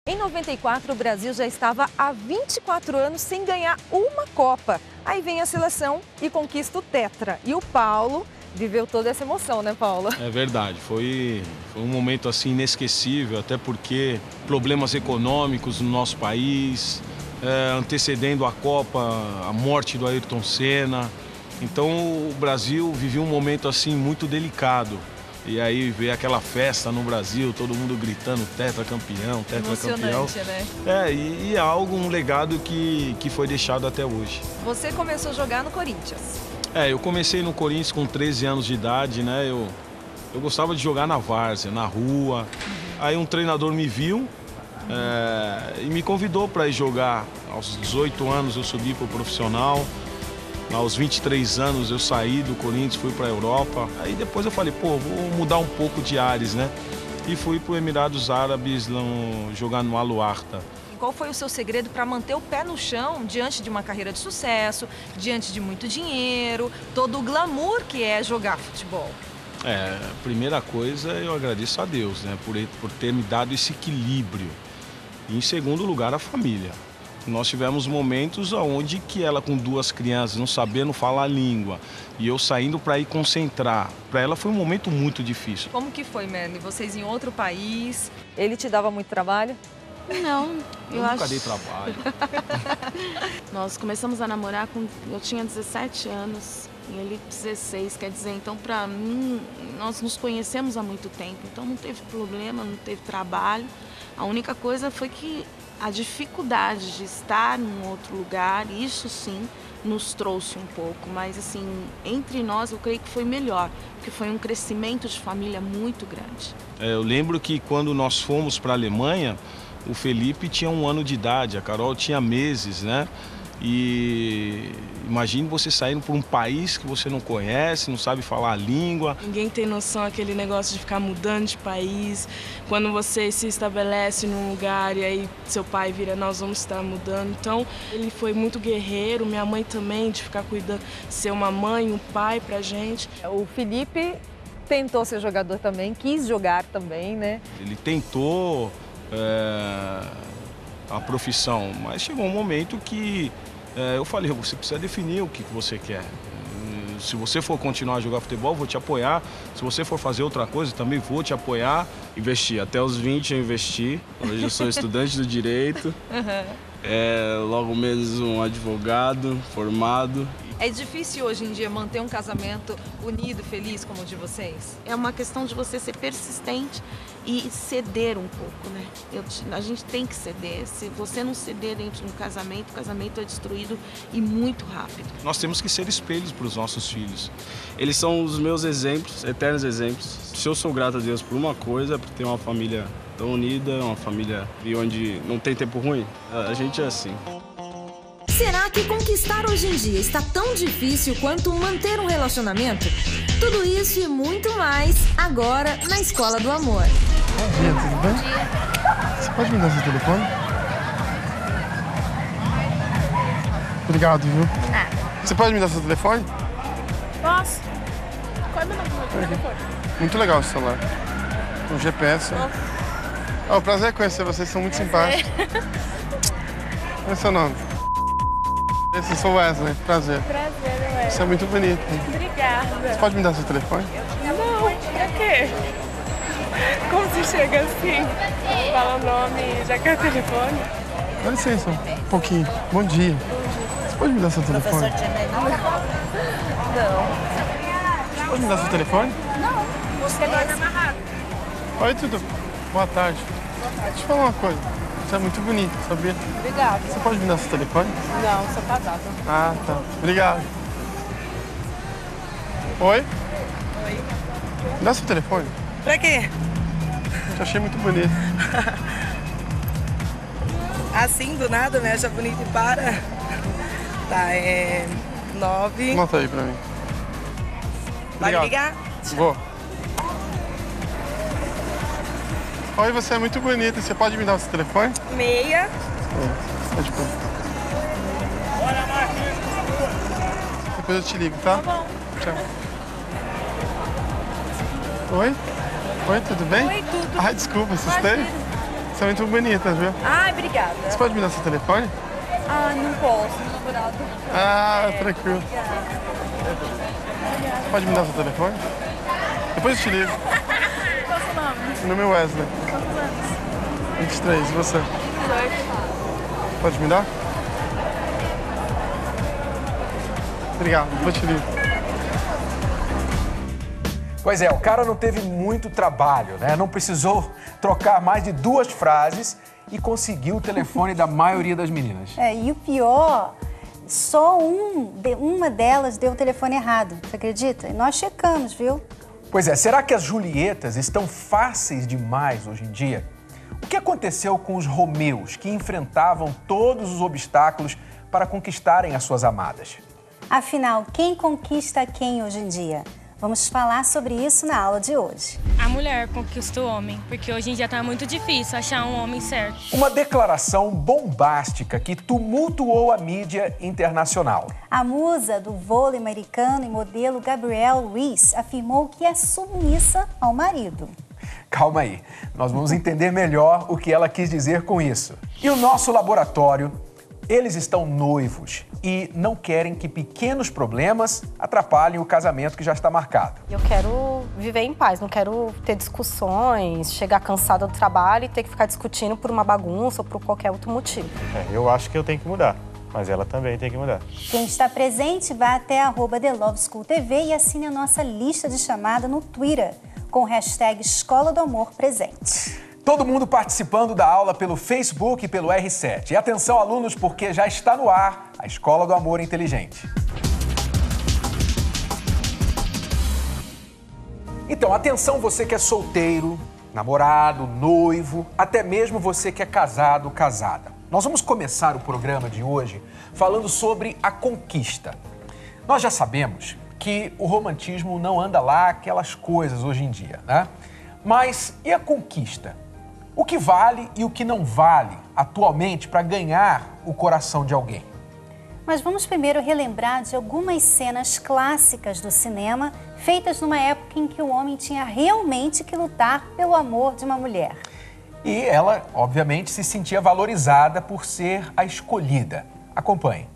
Em 94, o Brasil já estava há 24 anos sem ganhar uma Copa. Aí vem a seleção e conquista o Tetra. E o Paulo viveu toda essa emoção, né, Paulo? É verdade, foi um momento assim inesquecível, até porque problemas econômicos no nosso país, antecedendo a Copa, a morte do Ayrton Senna. Então o Brasil vivia um momento assim muito delicado. E aí veio aquela festa no Brasil, todo mundo gritando tetracampeão, tetracampeão. Emocionante, né? E é algo, um legado que foi deixado até hoje. Você começou a jogar no Corinthians. Eu comecei no Corinthians com 13 anos de idade, né? Eu gostava de jogar na várzea, na rua. Aí um treinador me viu e me convidou para ir jogar. Aos 18 anos eu subi para o profissional. Aos 23 anos eu saí do Corinthians, fui para a Europa. Aí depois eu falei, pô, vou mudar um pouco de ares, né? E fui para os Emirados Árabes jogar no Al Ahly. Qual foi o seu segredo para manter o pé no chão diante de uma carreira de sucesso, diante de muito dinheiro, todo o glamour que é jogar futebol? A primeira coisa eu agradeço a Deus, né, por ter me dado esse equilíbrio. E em segundo lugar, a família. Nós tivemos momentos onde que ela com 2 crianças, não sabendo falar a língua, e eu saindo para ir concentrar. Para ela foi um momento muito difícil. Como que foi, Merly? Vocês em outro país? Ele te dava muito trabalho? Não, eu nunca dei trabalho. Nós começamos a namorar eu tinha 17 anos e ele 16, quer dizer, então para mim, nós nos conhecemos há muito tempo, então não teve problema, não teve trabalho. A única coisa foi que a dificuldade de estar em outro lugar, isso sim, nos trouxe um pouco, mas assim, entre nós eu creio que foi melhor, porque foi um crescimento de família muito grande. Eu lembro que quando nós fomos para a Alemanha, o Felipe tinha 1 ano de idade, a Carol tinha meses, né? E imagine você saindo por um país que você não conhece, não sabe falar a língua. Ninguém tem noção daquele negócio de ficar mudando de país. Quando você se estabelece num lugar e aí seu pai vira, nós vamos estar mudando. Então, ele foi muito guerreiro, minha mãe também, de ficar cuidando, ser uma mãe, um pai pra gente. O Felipe tentou ser jogador também, quis jogar também, né? Ele tentou a profissão, mas chegou um momento que eu falei, você precisa definir o que você quer. Se você for continuar a jogar futebol, vou te apoiar. Se você for fazer outra coisa, também vou te apoiar. Investi, até os 20 eu investi. Hoje eu sou estudante do direito. Logo menos um advogado formado. É difícil hoje em dia manter um casamento unido, feliz como o de vocês? É uma questão de você ser persistente e ceder um pouco, né? A gente tem que ceder. Se você não ceder dentro de um casamento, o casamento é destruído e muito rápido. Nós temos que ser espelhos para os nossos filhos. Eles são os meus exemplos, eternos exemplos. Se eu sou grato a Deus por uma coisa, é por ter uma família tão unida, uma família onde não tem tempo ruim. A gente é assim. Será que conquistar hoje em dia está tão difícil quanto manter um relacionamento? Tudo isso e muito mais agora na Escola do Amor. Bom dia, tudo bem? Bom dia. Você pode me dar seu telefone? Obrigado, viu? Você pode me dar seu telefone? Posso? Qual é o meu telefone? Muito legal o celular. Um GPS. O prazer é conhecer vocês, são muito simpáticos. Qual é o seu nome? Eu sou Wesley, prazer. Prazer, Wesley. Você é muito bonito. Obrigada. Você pode me dar seu telefone? Não, pra quê? Como você chega assim? Fala o nome e já quer o telefone? Dá licença, um pouquinho. Bom dia. Você pode me dar seu telefone? Não. Pode me dar seu telefone? Não. Você dorme amarrado. Oi, tudo. Boa tarde. Deixa eu falar uma coisa. Você é muito bonito, sabia? Obrigada. Você pode me dar seu telefone? Não, sou casada. Ah, tá. Obrigado. Oi? Oi. Me dá seu telefone. Pra quê? Te achei muito bonito. Assim, do nada, me acha bonito e para. Tá, 9... Anota aí pra mim. Vai me ligar? Vou. Oi, você é muito bonita. Você pode me dar o seu telefone? 6... Pode pôr. Depois eu te ligo, tá? Tá bom. Tchau. Oi? Oi, tudo bem? Oi, tudo. Ai, desculpa, assustei? São muito bonitas, viu? Ai, obrigada. Você pode me dar seu telefone? Ah, não posso, meu namorado. Ah, tranquilo. Pode me dar seu telefone? Depois eu te ligo. Qual é o seu nome? Meu nome é Wesley. Quantos anos? 23, e você? 18. Pode me dar? Obrigado, depois eu te ligo. Pois é, o cara não teve muito trabalho, né? Não precisou trocar mais de 2 frases e conseguiu o telefone da maioria das meninas. E o pior, só uma delas deu o telefone errado, você acredita? E nós checamos, viu? Pois é, será que as Julietas estão fáceis demais hoje em dia? O que aconteceu com os Romeus, que enfrentavam todos os obstáculos para conquistarem as suas amadas? Afinal, quem conquista quem hoje em dia? Vamos falar sobre isso na aula de hoje. A mulher conquista o homem, porque hoje em dia tá muito difícil achar um homem certo. Uma declaração bombástica que tumultuou a mídia internacional. A musa do vôlei americano e modelo Gabrielle Reece afirmou que é submissa ao marido. Calma aí, nós vamos entender melhor o que ela quis dizer com isso. E o nosso laboratório, eles estão noivos e não querem que pequenos problemas atrapalhem o casamento que já está marcado. Eu quero viver em paz, não quero ter discussões, chegar cansada do trabalho e ter que ficar discutindo por uma bagunça ou por qualquer outro motivo. Eu acho que eu tenho que mudar, mas ela também tem que mudar. Quem está presente, vá até @TheLoveSchoolTV e assine a nossa lista de chamada no Twitter, com o hashtag Escola do Amor Presente. Todo mundo participando da aula pelo Facebook e pelo R7. E atenção, alunos, porque já está no ar a Escola do Amor Inteligente. Então, atenção você que é solteiro, namorado, noivo, até mesmo você que é casado, casada. Nós vamos começar o programa de hoje falando sobre a conquista. Nós já sabemos que o romantismo não anda lá aquelas coisas hoje em dia, né? Mas e a conquista? O que vale e o que não vale atualmente para ganhar o coração de alguém? Mas vamos primeiro relembrar de algumas cenas clássicas do cinema feitas numa época em que o homem tinha realmente que lutar pelo amor de uma mulher. E ela, obviamente, se sentia valorizada por ser a escolhida. Acompanhe.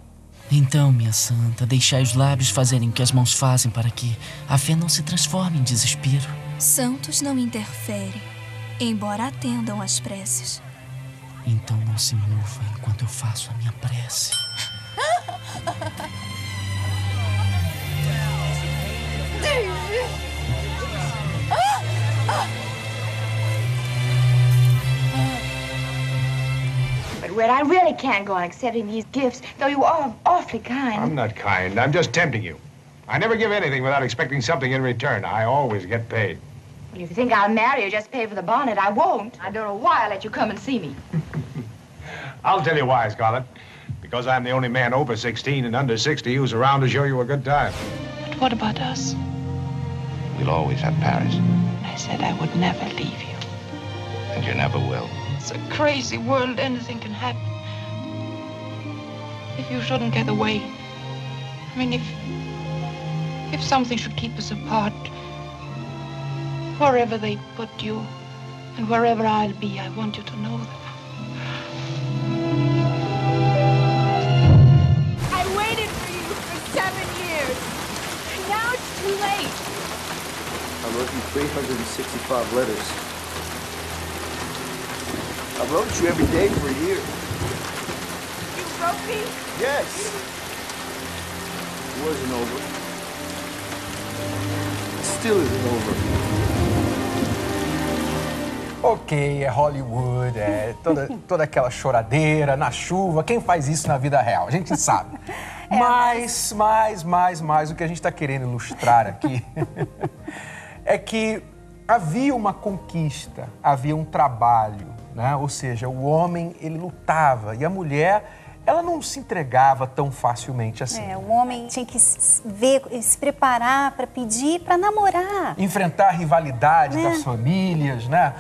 Então, minha santa, deixai os lábios fazerem o que as mãos fazem para que a fé não se transforme em desespero. Santos não interferem, embora atendam às preces. Então não se mova enquanto eu faço a minha prece. But Red, I really can't go on accepting these gifts, though you are awfully kind. I'm not kind. I'm just tempting you. I never give anything without expecting something in return. I always get paid. Well, if you think I'll marry you, just pay for the bonnet. I won't. I don't know why I let you come and see me. I'll tell you why, Scarlett. Because I'm the only man over 16 and under 60 who's around to show you a good time. But what about us? We'll always have Paris. I said I would never leave you. And you never will. It's a crazy world. Anything can happen. If you shouldn't get away. I mean, if something should keep us apart, wherever they put you and wherever I'll be, I want you to know that. I waited for you for 7 years. Now it's too late. I wrote you 365 letters. I wrote you every day for a year. You wrote me? Yes. It wasn't over. It still isn't over. Ok, é Hollywood, é toda aquela choradeira na chuva. Quem faz isso na vida real? A gente sabe. Mas o que a gente está querendo ilustrar aqui é que havia uma conquista, havia um trabalho, né? Ou seja, o homem, ele lutava e a mulher, ela não se entregava tão facilmente assim. O homem tinha que se preparar para pedir, para namorar. Enfrentar a rivalidade das famílias, né?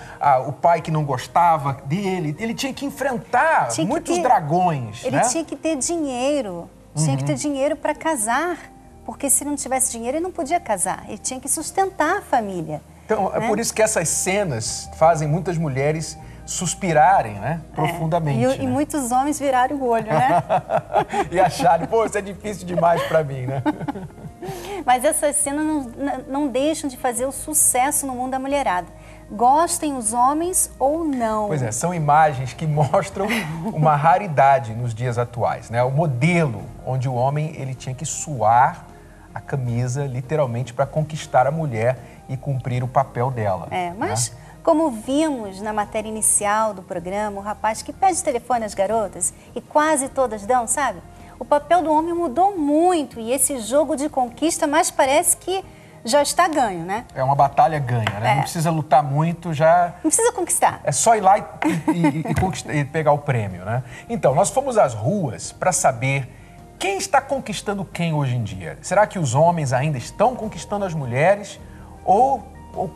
O pai que não gostava dele, ele tinha que enfrentar muitos dragões. Ele tinha que ter dinheiro, tinha que ter dinheiro para casar, porque se não tivesse dinheiro ele não podia casar, ele tinha que sustentar a família. Então, é por isso que essas cenas fazem muitas mulheres suspirarem, né? Profundamente. E muitos homens viraram o olho, né? E acharem, pô, isso é difícil demais pra mim, né? Mas essas cenas não deixam de fazer o sucesso no mundo da mulherada. Gostem os homens ou não. Pois é, são imagens que mostram uma raridade nos dias atuais, né? O modelo onde o homem ele tinha que suar a camisa, literalmente, para conquistar a mulher e cumprir o papel dela. Mas como vimos na matéria inicial do programa, o rapaz que pede telefone às garotas e quase todas dão, sabe? O papel do homem mudou muito e esse jogo de conquista mais parece que já está ganho, né? É uma batalha ganha, né? Não precisa lutar muito, já... Não precisa conquistar. É só ir lá e pegar o prêmio, né? Então, nós fomos às ruas para saber quem está conquistando quem hoje em dia. Será que os homens ainda estão conquistando as mulheres ou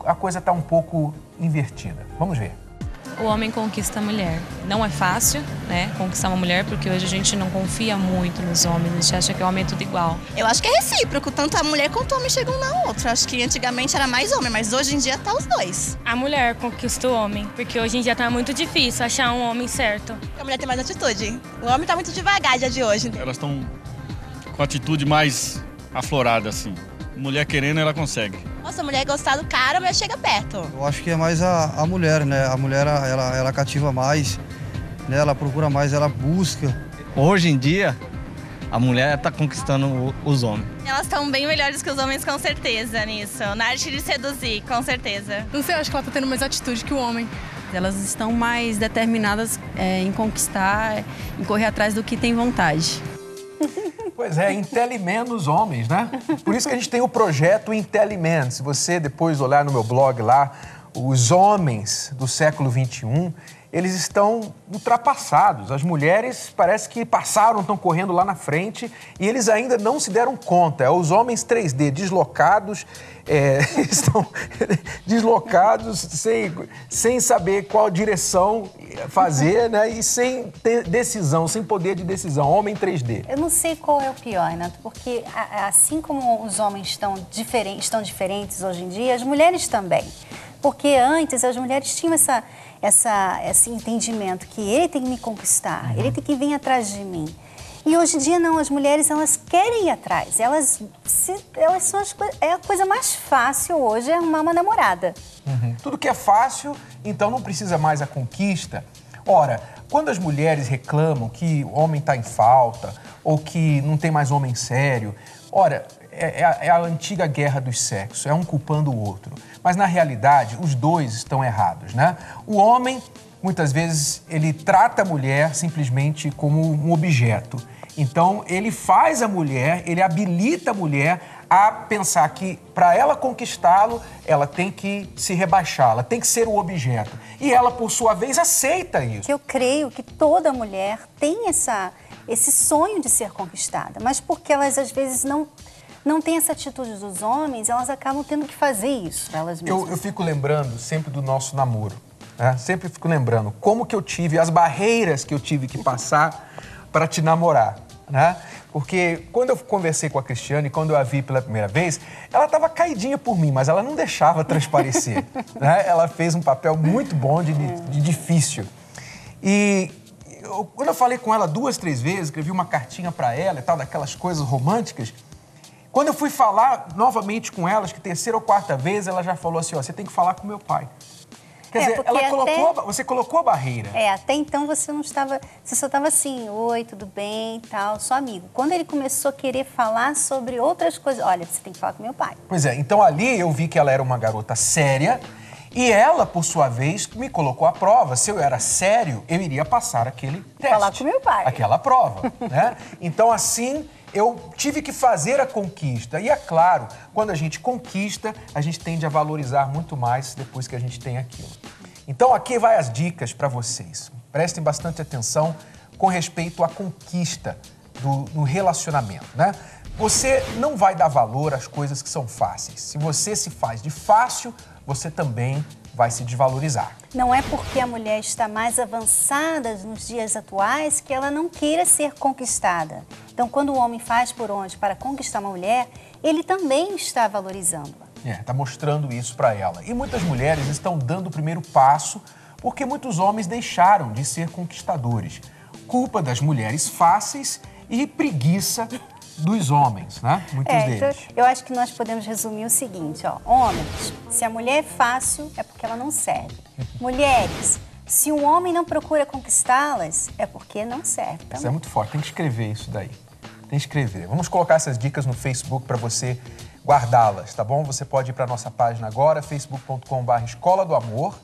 a coisa está um pouco invertida? Vamos ver. O homem conquista a mulher. Não é fácil, né, conquistar uma mulher, porque hoje a gente não confia muito nos homens, a gente acha que o homem é tudo igual. Eu acho que é recíproco, tanto a mulher quanto o homem chegam um na outra. Acho que antigamente era mais homem, mas hoje em dia tá os dois. A mulher conquista o homem, porque hoje em dia tá muito difícil achar um homem certo. A mulher tem mais atitude. O homem tá muito devagar dia de hoje. Elas estão com atitude mais aflorada, assim. Mulher querendo, ela consegue. Nossa, a mulher gostar do cara, a mulher chega perto. Eu acho que é mais a mulher, né? A mulher, ela cativa mais, né? Ela procura mais, ela busca. Hoje em dia, a mulher está conquistando os homens. Elas estão bem melhores que os homens, com certeza, nisso. Na arte de seduzir, com certeza. Não sei, eu acho que ela está tendo mais atitude que o homem. Elas estão mais determinadas em conquistar, em correr atrás do que tem vontade. Pois é, IntelliMen nos homens, né? Por isso que a gente tem o projeto IntelliMen. Se você depois olhar no meu blog lá, os homens do século XXI, eles estão ultrapassados. As mulheres parece que passaram, estão correndo lá na frente e eles ainda não se deram conta. Os homens 3D deslocados, estão deslocados sem saber qual direção fazer, né? E sem ter decisão, sem poder de decisão. Homem 3D. Eu não sei qual é o pior, Renato, porque assim como os homens estão diferentes hoje em dia, as mulheres também. Porque antes as mulheres tinham esse entendimento que ele tem que me conquistar, ele tem que vir atrás de mim. E hoje em dia não, as mulheres elas querem ir atrás, elas são a coisa mais fácil hoje é arrumar uma namorada. Tudo que é fácil, então não precisa mais a conquista. Ora, quando as mulheres reclamam que o homem está em falta ou que não tem mais homem sério, ora, é a antiga guerra dos sexos, é um culpando o outro. Mas, na realidade, os dois estão errados, né? O homem, muitas vezes, ele trata a mulher simplesmente como um objeto. Então, ele faz a mulher, ele habilita a mulher a pensar que, para ela conquistá-lo, ela tem que se rebaixar, ela tem que ser o objeto. E ela, por sua vez, aceita isso. Eu creio que toda mulher tem esse sonho de ser conquistada, mas porque elas, às vezes, não tem essa atitude dos homens, elas acabam tendo que fazer isso pra elas mesmas. Eu fico lembrando sempre do nosso namoro, né? Sempre fico lembrando como que eu tive, as barreiras que eu tive que passar para te namorar, né? Porque quando eu conversei com a Cristiane, quando eu a vi pela primeira vez, ela estava caidinha por mim, mas ela não deixava transparecer, né? Ela fez um papel muito bom de difícil. E quando eu falei com ela 2, 3 vezes, escrevi uma cartinha para ela e tal, daquelas coisas românticas, quando eu fui falar novamente com ela, acho que 3ª ou 4ª vez, ela já falou assim, ó, você tem que falar com meu pai. Quer dizer, você colocou a barreira. Até então você só estava assim, oi, tudo bem, tal, só amigo. Quando ele começou a querer falar sobre outras coisas, olha, você tem que falar com meu pai. Pois é, então ali eu vi que ela era uma garota séria e ela, por sua vez, me colocou à prova. Se eu era sério, eu iria passar aquele teste. Falar com meu pai. Aquela prova, né? Então, assim, eu tive que fazer a conquista. E é claro, quando a gente conquista, a gente tende a valorizar muito mais depois que a gente tem aquilo. Então, aqui vai as dicas para vocês. Prestem bastante atenção com respeito à conquista no relacionamento, né? Você não vai dar valor às coisas que são fáceis. Se você se faz de fácil, você também vai se desvalorizar. Não é porque a mulher está mais avançada nos dias atuais que ela não queira ser conquistada. Então, quando o homem faz por onde para conquistar uma mulher, ele também está valorizando-a. Está mostrando isso para ela. E muitas mulheres estão dando o primeiro passo porque muitos homens deixaram de ser conquistadores. Culpa das mulheres fáceis e preguiça dos homens, né? Muitos deles. Então, eu acho que nós podemos resumir o seguinte, ó. Homens, se a mulher é fácil, é porque ela não serve. Mulheres, se um homem não procura conquistá-las, é porque não serve também. Isso é muito forte, tem que escrever isso daí. Tem que escrever. Vamos colocar essas dicas no Facebook para você guardá-las, tá bom? Você pode ir para a nossa página agora, facebook.com/Escola do Amor,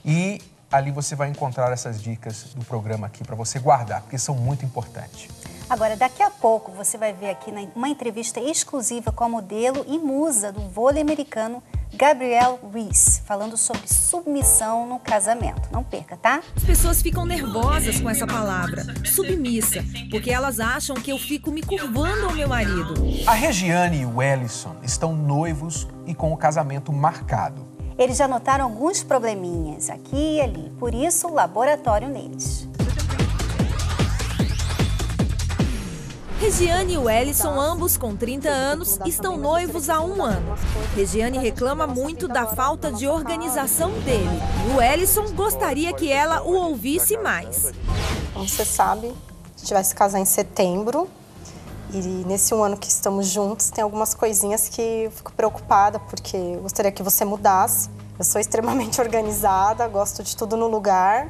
e ali você vai encontrar essas dicas do programa aqui para você guardar, porque são muito importantes. Agora, daqui a pouco, você vai ver aqui uma entrevista exclusiva com a modelo e musa do vôlei americano, Gabrielle Reece, falando sobre submissão no casamento. Não perca, tá? As pessoas ficam nervosas com essa palavra, submissa, porque elas acham que eu fico me curvando ao meu marido. A Regiane e o Ellison estão noivos e com o casamento marcado. Eles já notaram alguns probleminhas aqui e ali, por isso o laboratório neles. Regiane e o Ellison, ambos com 30 anos, estão noivos há 1 ano. Regiane reclama muito da falta de organização dele. E o Ellison gostaria que ela o ouvisse mais. Como você sabe, a gente vai se casar em setembro. E nesse 1 ano que estamos juntos, tem algumas coisinhas que eu fico preocupada, porque eu gostaria que você mudasse. Eu sou extremamente organizada, gosto de tudo no lugar.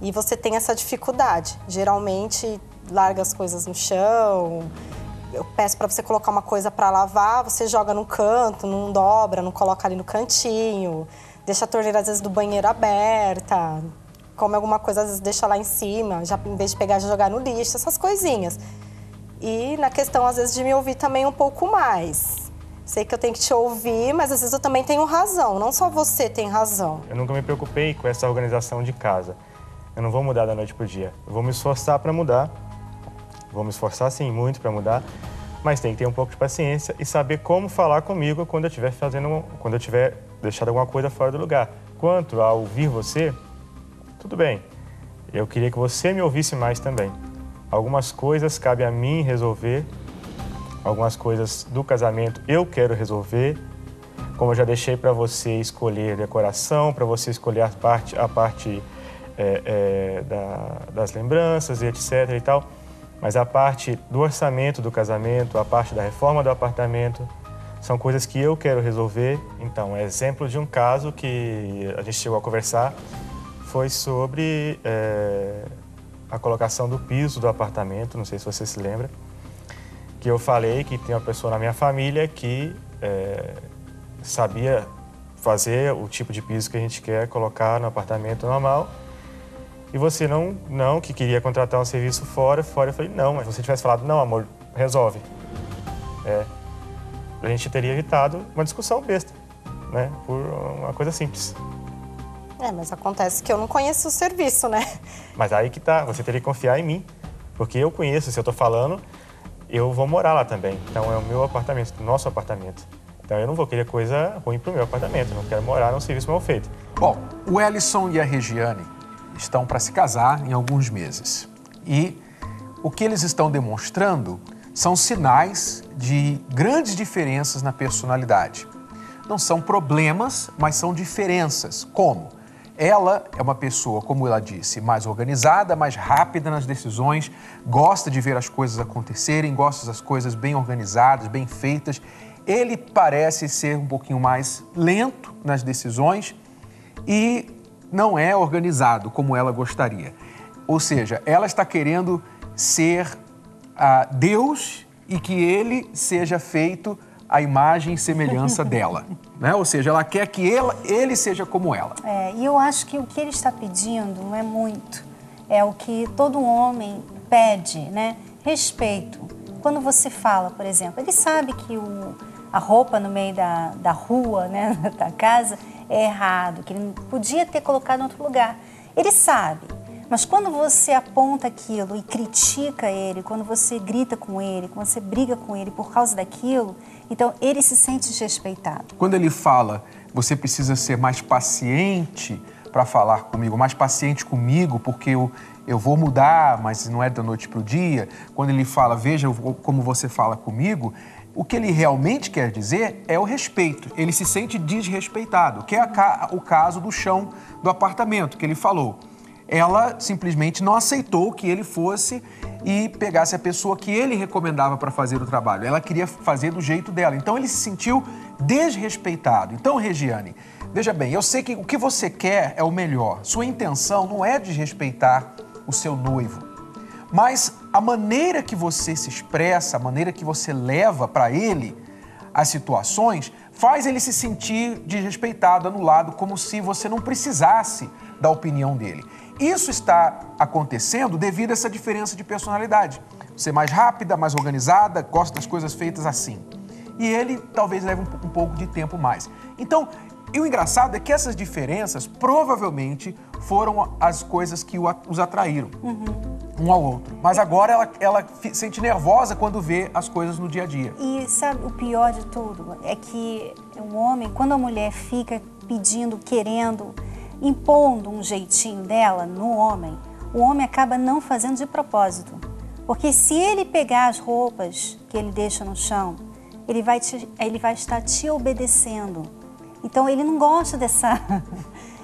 E você tem essa dificuldade. Geralmente, larga as coisas no chão, eu peço para você colocar uma coisa para lavar, você joga no canto, não dobra, não coloca ali no cantinho, deixa a torneira às vezes do banheiro aberta, come alguma coisa, às vezes deixa lá em cima, já, em vez de pegar já jogar no lixo, essas coisinhas. E na questão, às vezes, de me ouvir também um pouco mais. Sei que eu tenho que te ouvir, mas às vezes eu também tenho razão, não só você tem razão. Eu nunca me preocupei com essa organização de casa. Eu não vou mudar da noite pro dia, eu vou me esforçar para mudar. Vou me esforçar, sim, muito para mudar, mas tem que ter um pouco de paciência e saber como falar comigo quando eu tiver deixado alguma coisa fora do lugar. Quanto a ouvir você, tudo bem. Eu queria que você me ouvisse mais também. Algumas coisas cabe a mim resolver, algumas coisas do casamento eu quero resolver. Como eu já deixei para você escolher decoração, para você escolher a parte das lembranças e etc e tal. Mas a parte do orçamento do casamento, a parte da reforma do apartamento, são coisas que eu quero resolver. Então, exemplo de um caso que a gente chegou a conversar foi sobre a colocação do piso do apartamento, não sei se você se lembra, que eu falei que tem uma pessoa na minha família que sabia fazer o tipo de piso que a gente quer colocar no apartamento normal. E você não, que queria contratar um serviço fora, eu falei, não, mas se você tivesse falado, não, amor, resolve. A gente teria evitado uma discussão besta, né, por uma coisa simples. Mas acontece que eu não conheço o serviço, né? Mas aí que tá, você teria que confiar em mim, porque eu conheço, se eu tô falando, eu vou morar lá também. Então é o meu apartamento, o nosso apartamento. Então eu não vou querer coisa ruim pro meu apartamento, não quero morar num serviço mal feito. Bom, o Ellison e a Regiane estão para se casar em alguns meses. E o que eles estão demonstrando são sinais de grandes diferenças na personalidade. Não são problemas, mas são diferenças. Como? Ela é uma pessoa, como ela disse, mais organizada, mais rápida nas decisões, gosta de ver as coisas acontecerem, gosta das coisas bem organizadas, bem feitas. Ele parece ser um pouquinho mais lento nas decisões e não é organizado como ela gostaria. Ou seja, ela está querendo ser Deus e que ele seja feito à imagem e semelhança dela, né? Ou seja, ela quer que ele seja como ela. E eu acho que o que ele está pedindo não é muito. É o que todo homem pede, né? Respeito. Quando você fala, por exemplo, ele sabe que a roupa no meio da rua, né, da casa, é errado, que ele podia ter colocado em outro lugar. Ele sabe, mas quando você aponta aquilo e critica ele, quando você grita com ele, quando você briga com ele por causa daquilo, então ele se sente desrespeitado. Quando ele fala, você precisa ser mais paciente para falar comigo, mais paciente comigo, porque eu vou mudar, mas não é da noite para o dia. Quando ele fala, veja como você fala comigo, O que ele realmente quer dizer é o respeito. Ele se sente desrespeitado, que é o caso do chão do apartamento, que ele falou. Ela simplesmente não aceitou que ele fosse e pegasse a pessoa que ele recomendava para fazer o trabalho. Ela queria fazer do jeito dela. Então, ele se sentiu desrespeitado. Então, Regiane, veja bem, eu sei que o que você quer é o melhor. Sua intenção não é desrespeitar o seu noivo. Mas a maneira que você se expressa, a maneira que você leva para ele as situações, faz ele se sentir desrespeitado, anulado, como se você não precisasse da opinião dele. Isso está acontecendo devido a essa diferença de personalidade. Você é mais rápida, mais organizada, gosta das coisas feitas assim. E ele talvez leve um pouco de tempo mais. Então, e o engraçado é que essas diferenças provavelmente foram as coisas que os atraíram um ao outro. Mas agora ela se sente nervosa quando vê as coisas no dia a dia. E sabe, o pior de tudo é que o homem, quando a mulher fica pedindo, querendo, impondo um jeitinho dela no homem, o homem acaba não fazendo de propósito. Porque se ele pegar as roupas que ele deixa no chão, ele vai estar te obedecendo. Então ele não gosta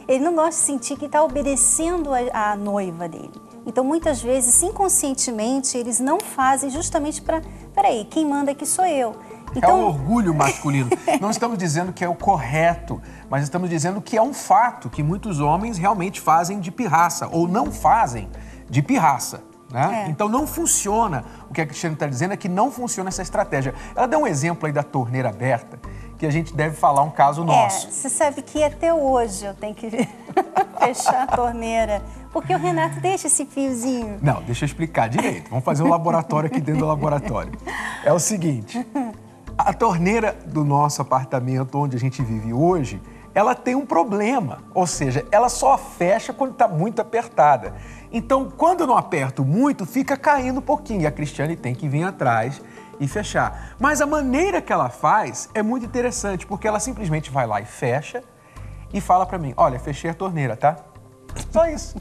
ele não gosta de sentir que está obedecendo a noiva dele. Então muitas vezes, inconscientemente, eles não fazem justamente para, peraí, quem manda aqui sou eu. Então... É o orgulho masculino. Não estamos dizendo que é o correto, mas estamos dizendo que é um fato que muitos homens realmente fazem de pirraça ou não fazem de pirraça. Né? Então não funciona. O que a Cristiane está dizendo é que não funciona essa estratégia. Ela deu um exemplo aí da torneira aberta, que a gente deve falar um caso nosso. Você sabe que até hoje eu tenho que fechar a torneira, porque o Renato deixa esse fiozinho. Não, deixa eu explicar direito. Vamos fazer um laboratório aqui dentro do laboratório. É o seguinte, a torneira do nosso apartamento onde a gente vive hoje, ela tem um problema, ou seja, ela só fecha quando está muito apertada. Então, quando eu não aperto muito, fica caindo um pouquinho. E a Cristiane tem que vir atrás e fechar. Mas a maneira que ela faz é muito interessante, porque ela simplesmente vai lá e fecha e fala pra mim, olha, fechei a torneira, tá? Só isso.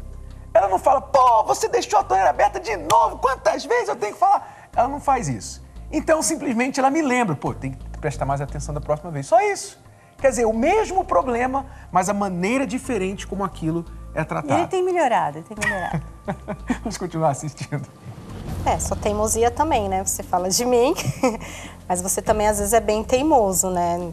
Ela não fala, pô, você deixou a torneira aberta de novo, quantas vezes eu tenho que falar? Ela não faz isso. Então, simplesmente, ela me lembra, pô, tem que prestar mais atenção da próxima vez. Só isso. Quer dizer, o mesmo problema, mas a maneira diferente como aquilo é tratado. E ele tem melhorado, Vamos continuar assistindo. Só teimosia também, né? Você fala de mim, mas você também às vezes é bem teimoso, né?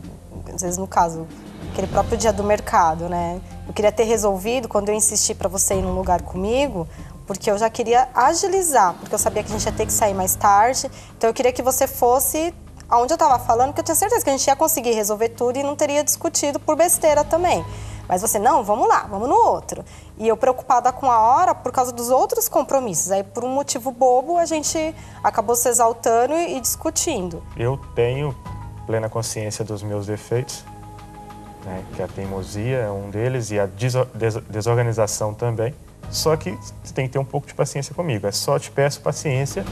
Às vezes no caso, aquele próprio dia do mercado, né? Eu queria ter resolvido quando eu insisti para você ir num lugar comigo, porque eu já queria agilizar, porque eu sabia que a gente ia ter que sair mais tarde, então eu queria que você fosse aonde eu estava falando, que eu tinha certeza que a gente ia conseguir resolver tudo e não teria discutido por besteira também. Mas você, não, vamos lá, vamos no outro. E eu preocupada com a hora por causa dos outros compromissos. Aí, por um motivo bobo, a gente acabou se exaltando e discutindo. Eu tenho plena consciência dos meus defeitos, né, que a teimosia é um deles e a desorganização também. Só que você tem que ter um pouco de paciência comigo. É só te peço paciência.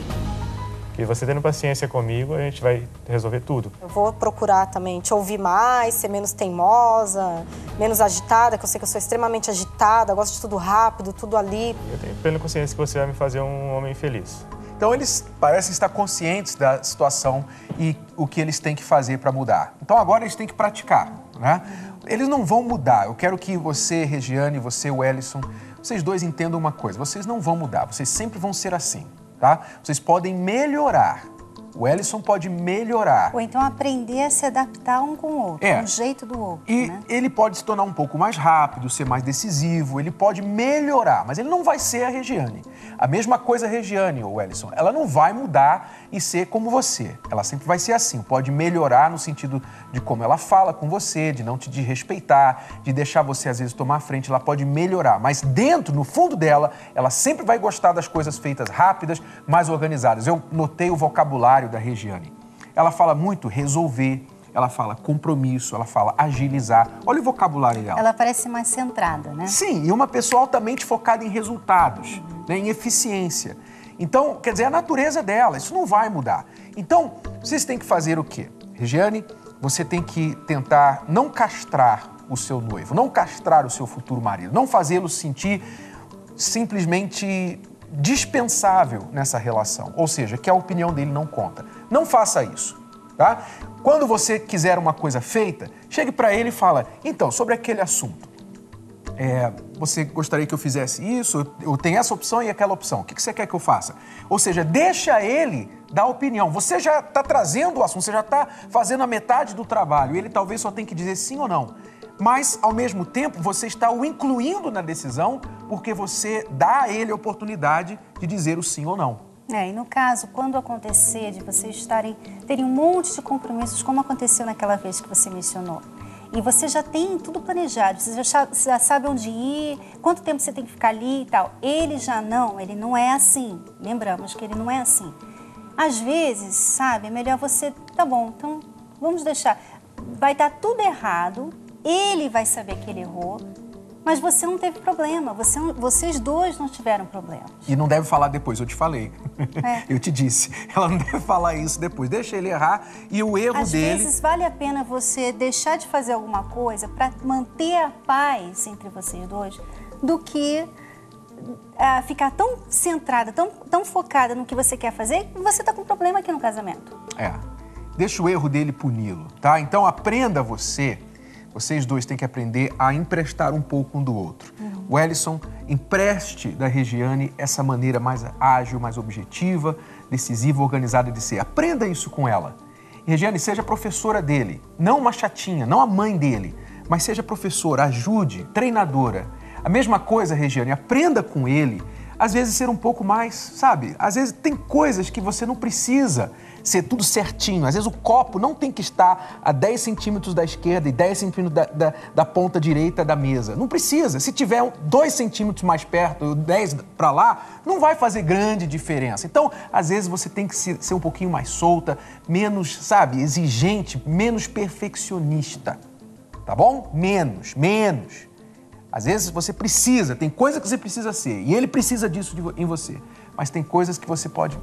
E você tendo paciência comigo, a gente vai resolver tudo. Eu vou procurar também te ouvir mais, ser menos teimosa, menos agitada, que eu sei que eu sou extremamente agitada, gosto de tudo rápido, tudo ali. Eu tenho plena consciência que você vai me fazer um homem feliz. Então eles parecem estar conscientes da situação e o que eles têm que fazer para mudar. Então agora eles têm que praticar, né? Eles não vão mudar. Eu quero que você, Regiane, você, Wellison, vocês dois entendam uma coisa. Vocês não vão mudar, vocês sempre vão ser assim. Tá? Vocês podem melhorar. O Wellison pode melhorar. Ou então aprender a se adaptar um com o outro, um jeito do outro. E ele pode se tornar um pouco mais rápido, ser mais decisivo, ele pode melhorar, mas ele não vai ser a Regiane. A mesma coisa a Regiane, o Wellison. Ela não vai mudar e ser como você. Ela sempre vai ser assim. Pode melhorar no sentido de como ela fala com você, de não te desrespeitar, de deixar você às vezes tomar a frente. Ela pode melhorar, mas dentro, no fundo dela, ela sempre vai gostar das coisas feitas rápidas, mais organizadas. Eu notei o vocabulário da Regiane. Ela fala muito resolver, ela fala compromisso, ela fala agilizar. Olha o vocabulário dela. Ela parece mais centrada, né? Sim, e uma pessoa altamente focada em resultados, né, em eficiência. Então, quer dizer, a natureza dela, isso não vai mudar. Então, vocês têm que fazer o quê? Regiane, você tem que tentar não castrar o seu noivo, não castrar o seu futuro marido, não fazê-lo sentir simplesmente dispensável nessa relação, ou seja, que a opinião dele não conta. Não faça isso. tá? Quando você quiser uma coisa feita, chegue para ele e fala, então, sobre aquele assunto, você gostaria que eu fizesse isso? Eu tenho essa opção e aquela opção. O que você quer que eu faça? Ou seja, deixa ele dar opinião. Você já está trazendo o assunto, você já está fazendo a metade do trabalho. Ele talvez só tenha que dizer sim ou não. Mas, ao mesmo tempo, você está o incluindo na decisão porque você dá a ele a oportunidade de dizer o sim ou não. E no caso, quando acontecer de vocês terem um monte de compromissos, como aconteceu naquela vez que você mencionou, e você já tem tudo planejado, você já sabe onde ir, quanto tempo você tem que ficar ali e tal. Ele não é assim. Lembramos que ele não é assim. Às vezes, sabe, é melhor você, tá bom, então vamos deixar. Vai dar tudo errado, ele vai saber que ele errou, mas você não teve problema, vocês dois não tiveram problema. E não deve falar depois, eu te falei. Eu te disse, ela não deve falar isso depois. Deixa ele errar e o erro dele... Às vezes vale a pena você deixar de fazer alguma coisa para manter a paz entre vocês dois do que ficar tão centrada, tão focada no que você quer fazer que você está com problema aqui no casamento. Deixa o erro dele puni-lo, tá? Então aprenda vocês dois têm que aprender a emprestar um pouco um do outro. O Ellison, empreste da Regiane essa maneira mais ágil, mais objetiva, decisiva, organizada de ser. Aprenda isso com ela. E, Regiane, seja professora dele, não uma chatinha, não a mãe dele, mas seja professora, ajude, treinadora. A mesma coisa, Regiane, aprenda com ele, às vezes ser um pouco mais, sabe? Às vezes tem coisas que você não precisa ser tudo certinho. Às vezes o copo não tem que estar a 10 centímetros da esquerda e 10 centímetros da ponta direita da mesa. Não precisa. Se tiver 2 centímetros mais perto, 10 para lá, não vai fazer grande diferença. Então, às vezes você tem que ser um pouquinho mais solta, menos, sabe, exigente, menos perfeccionista. Tá bom? Menos. Às vezes você precisa, tem coisa que você precisa ser, e ele precisa disso em você. Mas tem coisas que você pode,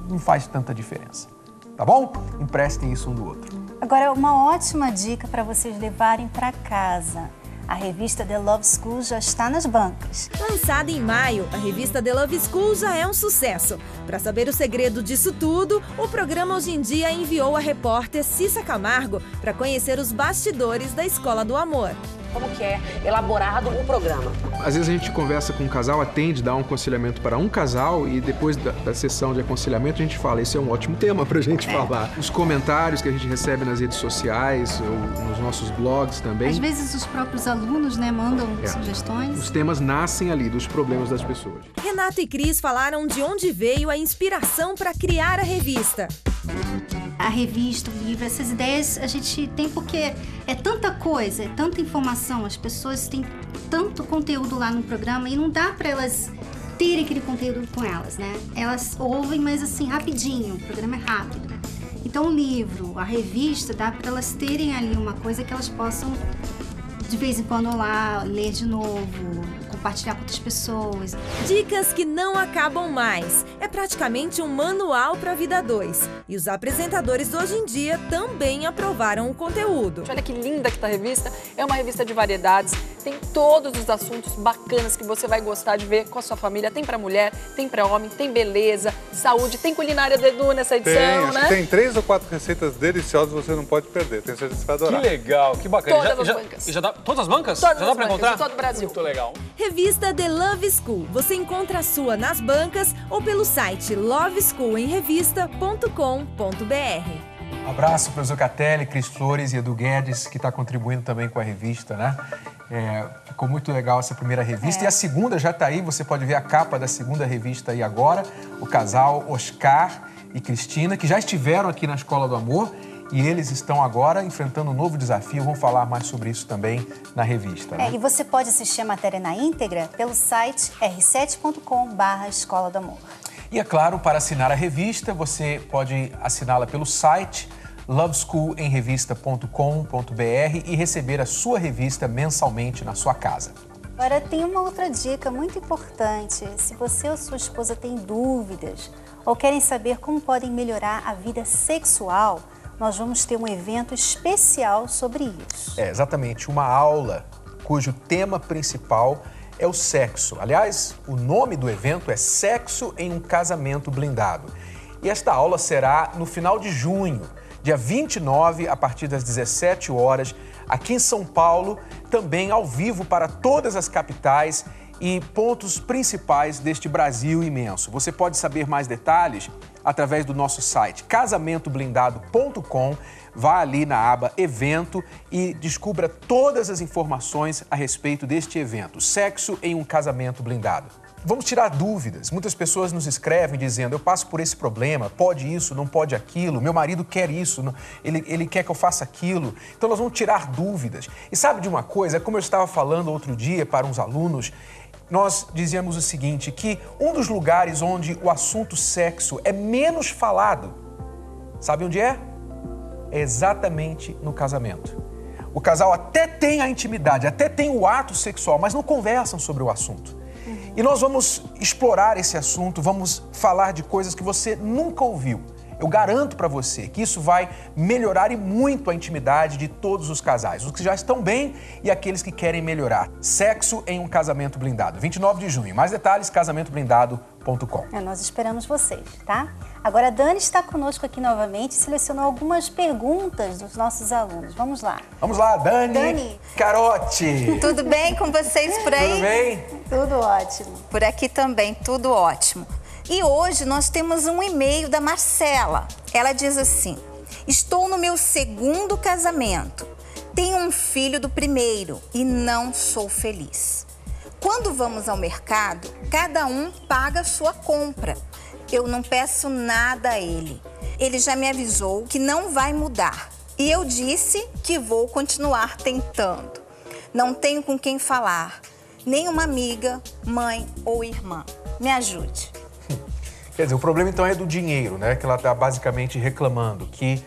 não faz tanta diferença. Tá bom? Emprestem isso um do outro. Agora, uma ótima dica para vocês levarem para casa. A revista The Love School já está nas bancas. Lançada em maio, a revista The Love School já é um sucesso. Para saber o segredo disso tudo, o programa Hoje em Dia enviou a repórter Cissa Camargo para conhecer os bastidores da Escola do Amor. Como que é elaborado o programa? Às vezes a gente conversa com um casal, atende, dá um aconselhamento para um casal e depois da sessão de aconselhamento a gente fala, esse é um ótimo tema pra gente falar. Os comentários que a gente recebe nas redes sociais ou nos nossos blogs também. Às vezes os próprios alunos, mandam sugestões. Os temas nascem ali dos problemas das pessoas. Renato e Cris falaram de onde veio a inspiração para criar a revista. A revista, o livro, essas ideias a gente tem porque é tanta coisa, é tanta informação, as pessoas têm tanto conteúdo lá no programa e não dá para elas terem aquele conteúdo com elas, né? Elas ouvem, mas assim, rapidinho, o programa é rápido. Então o livro, a revista, dá para elas terem ali uma coisa que elas possam, de vez em quando, lá, ler de novo, compartilhar com outras pessoas. Dicas que não acabam mais. É praticamente um manual para a vida 2. E os apresentadores de Hoje em Dia também aprovaram o conteúdo. Olha que linda que tá a revista. É uma revista de variedades. Tem todos os assuntos bacanas que você vai gostar de ver com a sua família. Tem para mulher, tem para homem, tem beleza, saúde, tem culinária do Edu nessa edição, né? Tem 3 ou 4 receitas deliciosas que você não pode perder. Tenho certeza que você vai adorar. Que legal, que bacana. Todas as bancas. Todas as bancas? Todas já dá para encontrar? De todo o Brasil. Muito legal. Revista The Love School. Você encontra a sua nas bancas ou pelo site lovesschoolemrevista.com.br. Um abraço para o Zucatelli, Cris Flores e Edu Guedes, que está contribuindo também com a revista, né? Ficou muito legal essa primeira revista. E a segunda já está aí, você pode ver a capa da segunda revista aí agora. O casal Oscar e Cristina, que já estiveram aqui na Escola do Amor. E eles estão agora enfrentando um novo desafio. Vamos falar mais sobre isso também na revista. Né? E você pode assistir a matéria na íntegra pelo site r7.com/Escola do Amor. E é claro, para assinar a revista, você pode assiná-la pelo site lovesschoolemrevista.com.br e receber a sua revista mensalmente na sua casa. Agora, tem uma outra dica muito importante. Se você ou sua esposa têm dúvidas ou querem saber como podem melhorar a vida sexual, nós vamos ter um evento especial sobre isso. Exatamente, uma aula cujo tema principal é o sexo. Aliás, o nome do evento é Sexo em um Casamento Blindado. E esta aula será no final de junho, dia 29, a partir das 17 horas, aqui em São Paulo, também ao vivo para todas as capitais e pontos principais deste Brasil imenso. Você pode saber mais detalhes através do nosso site casamentoblindado.com. Vá ali na aba Evento e descubra todas as informações a respeito deste evento, Sexo em um Casamento Blindado. Vamos tirar dúvidas. Muitas pessoas nos escrevem dizendo: eu passo por esse problema, pode isso, não pode aquilo, meu marido quer isso, ele quer que eu faça aquilo. Então nós vamos tirar dúvidas. E sabe de uma coisa? Como eu estava falando outro dia para uns alunos, nós dizíamos o seguinte, que um dos lugares onde o assunto sexo é menos falado, sabe onde é? É exatamente no casamento. O casal até tem a intimidade, até tem o ato sexual, mas não conversam sobre o assunto. E nós vamos explorar esse assunto, vamos falar de coisas que você nunca ouviu. Eu garanto para você que isso vai melhorar e muito a intimidade de todos os casais, os que já estão bem e aqueles que querem melhorar. Sexo em um Casamento Blindado, 29 de junho. Mais detalhes, casamentoblindado.com. Nós esperamos vocês, tá? Agora a Dani está conosco aqui novamente e selecionou algumas perguntas dos nossos alunos. Vamos lá. Vamos lá, Dani Carote. Tudo bem com vocês por aí? Tudo bem? Tudo ótimo. Por aqui também, tudo ótimo. E hoje nós temos um e-mail da Marcela. Ela diz assim: estou no meu 2º casamento. Tenho um filho do 1º e não sou feliz. Quando vamos ao mercado, cada um paga a sua compra. Eu não peço nada a ele. Ele já me avisou que não vai mudar. E eu disse que vou continuar tentando. Não tenho com quem falar. Nem uma amiga, mãe ou irmã. Me ajude. Quer dizer, o problema então é do dinheiro, né? Que ela está basicamente reclamando, que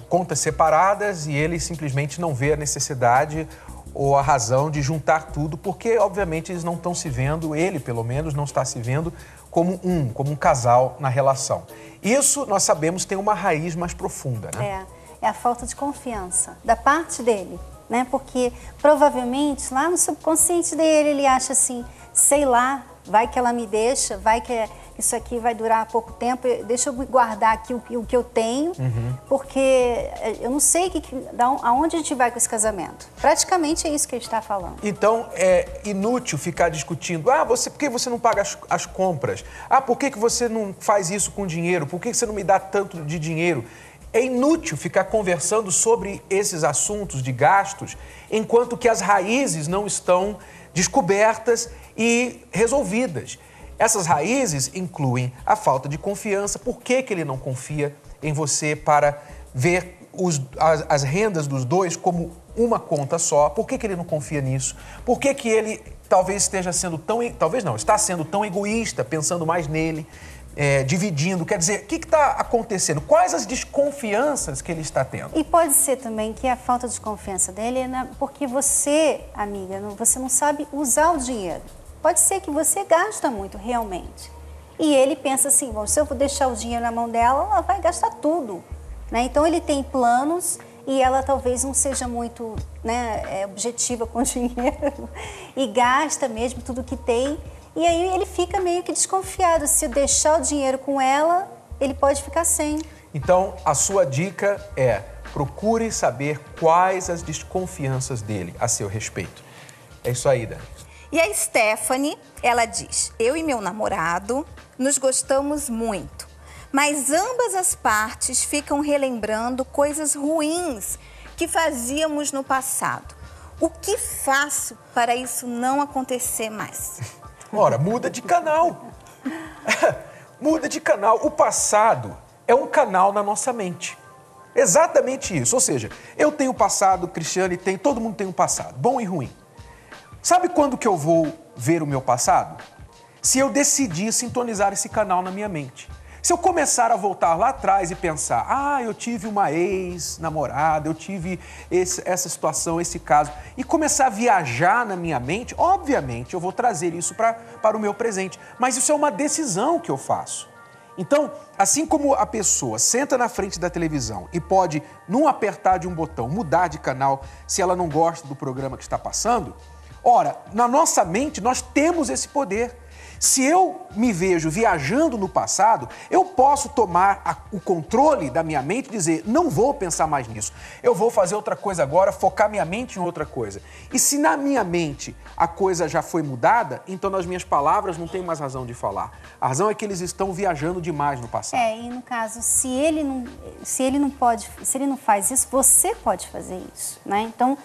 contas separadas e ele simplesmente não vê a necessidade ou a razão de juntar tudo, porque obviamente eles não estão se vendo, ele pelo menos não está se vendo como um casal na relação. Isso nós sabemos tem uma raiz mais profunda, né? É a falta de confiança da parte dele, né? Porque provavelmente lá no subconsciente dele ele acha assim, sei lá, vai que ela me deixa, vai que isso aqui vai durar pouco tempo, deixa eu guardar aqui o que eu tenho, porque eu não sei aonde a gente vai com esse casamento. Praticamente é isso que ele está falando. Então é inútil ficar discutindo, por que você não paga as compras? Por que você não faz isso com dinheiro? Por que você não me dá tanto de dinheiro? É inútil ficar conversando sobre esses assuntos de gastos, enquanto que as raízes não estão descobertas e resolvidas. Essas raízes incluem a falta de confiança. Por que ele não confia em você para ver as rendas dos dois como uma conta só? Por que ele não confia nisso? Por que ele talvez esteja sendo está sendo tão egoísta, pensando mais nele, dividindo? Quer dizer, o que está acontecendo? Quais as desconfianças que ele está tendo? E pode ser também que a falta de confiança dele é porque você, amiga, você não sabe usar o dinheiro. Pode ser que você gasta muito, realmente. E ele pensa assim, bom, se eu vou deixar o dinheiro na mão dela, ela vai gastar tudo, né? Então ele tem planos e ela talvez não seja muito, né, objetiva com o dinheiro e gasta mesmo tudo que tem. E aí ele fica meio que desconfiado. Se eu deixar o dinheiro com ela, ele pode ficar sem. Então, a sua dica é: procure saber quais as desconfianças dele a seu respeito. É isso aí, Dani. E a Stephanie, ela diz: eu e meu namorado nos gostamos muito, mas ambas as partes ficam relembrando coisas ruins que fazíamos no passado. O que faço para isso não acontecer mais? Ora, muda de canal. Muda de canal. O passado é um canal na nossa mente. Exatamente isso. Ou seja, eu tenho passado, Cristiane tem, todo mundo tem um passado, bom e ruim. Sabe quando que eu vou ver o meu passado? Se eu decidir sintonizar esse canal na minha mente. Se eu começar a voltar lá atrás e pensar, eu tive uma ex-namorada, eu tive essa situação, esse caso, e começar a viajar na minha mente, obviamente eu vou trazer isso para o meu presente. Mas isso é uma decisão que eu faço. Então, assim como a pessoa senta na frente da televisão e pode, num apertar de um botão, mudar de canal se ela não gosta do programa que está passando, ora, na nossa mente nós temos esse poder. Se eu me vejo viajando no passado, eu posso tomar o controle da minha mente e dizer, não vou pensar mais nisso. Eu vou fazer outra coisa agora, focar minha mente em outra coisa. E se na minha mente a coisa já foi mudada, então nas minhas palavras não tem mais razão de falar. A razão é que eles estão viajando demais no passado. E no caso, se ele não faz isso, você pode fazer isso, né? Então,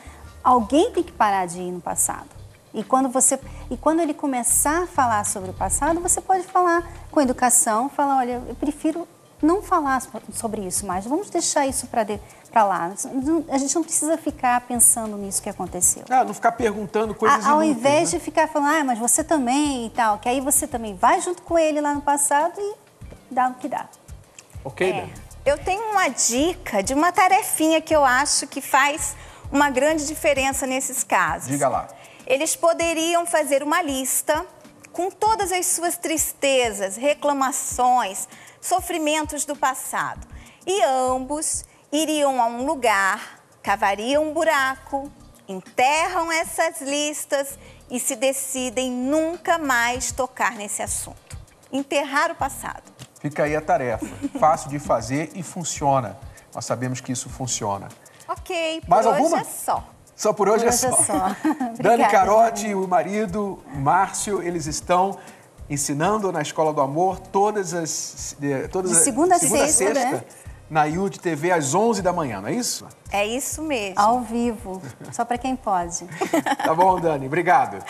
alguém tem que parar de ir no passado. E quando ele começar a falar sobre o passado, você pode falar com educação, falar, olha, eu prefiro não falar sobre isso mais, vamos deixar isso para lá. A gente não precisa ficar pensando nisso que aconteceu. Não ficar perguntando coisas Ao inúteis, invés né? de ficar falando, mas você também e tal, que aí você também vai junto com ele lá no passado e dá o que dá. Ok, Dani? Eu tenho uma dica de uma tarefinha que eu acho que faz uma grande diferença nesses casos. Diga lá. Eles poderiam fazer uma lista com todas as suas tristezas, reclamações, sofrimentos do passado. E ambos iriam a um lugar, cavariam um buraco, enterram essas listas e se decidem nunca mais tocar nesse assunto. Enterrar o passado. Fica aí a tarefa. Fácil de fazer e funciona. Nós sabemos que isso funciona. Ok, por Mais hoje alguma? é só. Só por hoje é só. Dani Carotti e o marido, Márcio, eles estão ensinando na Escola do Amor de segunda a sexta, né? Na IUD TV às 11 da manhã, não é isso? É isso mesmo. Ao vivo, só para quem pode. Tá bom, Dani, obrigado.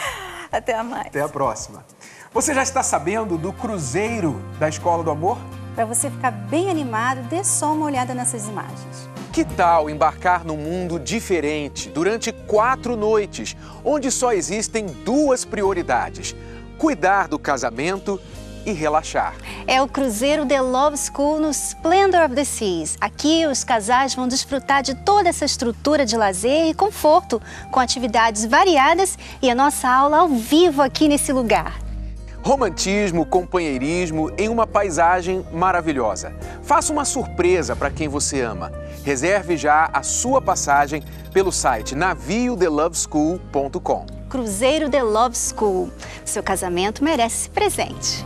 Até mais. Até a próxima. Você já está sabendo do cruzeiro da Escola do Amor? Para você ficar bem animado, dê só uma olhada nessas imagens. Que tal embarcar num mundo diferente durante 4 noites, onde só existem 2 prioridades: cuidar do casamento e relaxar. É o cruzeiro The Love School no Splendor of the Seas. Aqui os casais vão desfrutar de toda essa estrutura de lazer e conforto, com atividades variadas e a nossa aula ao vivo aqui nesse lugar. Romantismo, companheirismo em uma paisagem maravilhosa. Faça uma surpresa para quem você ama. Reserve já a sua passagem pelo site naviotheloveschool.com. Cruzeiro The Love School. Seu casamento merece esse presente.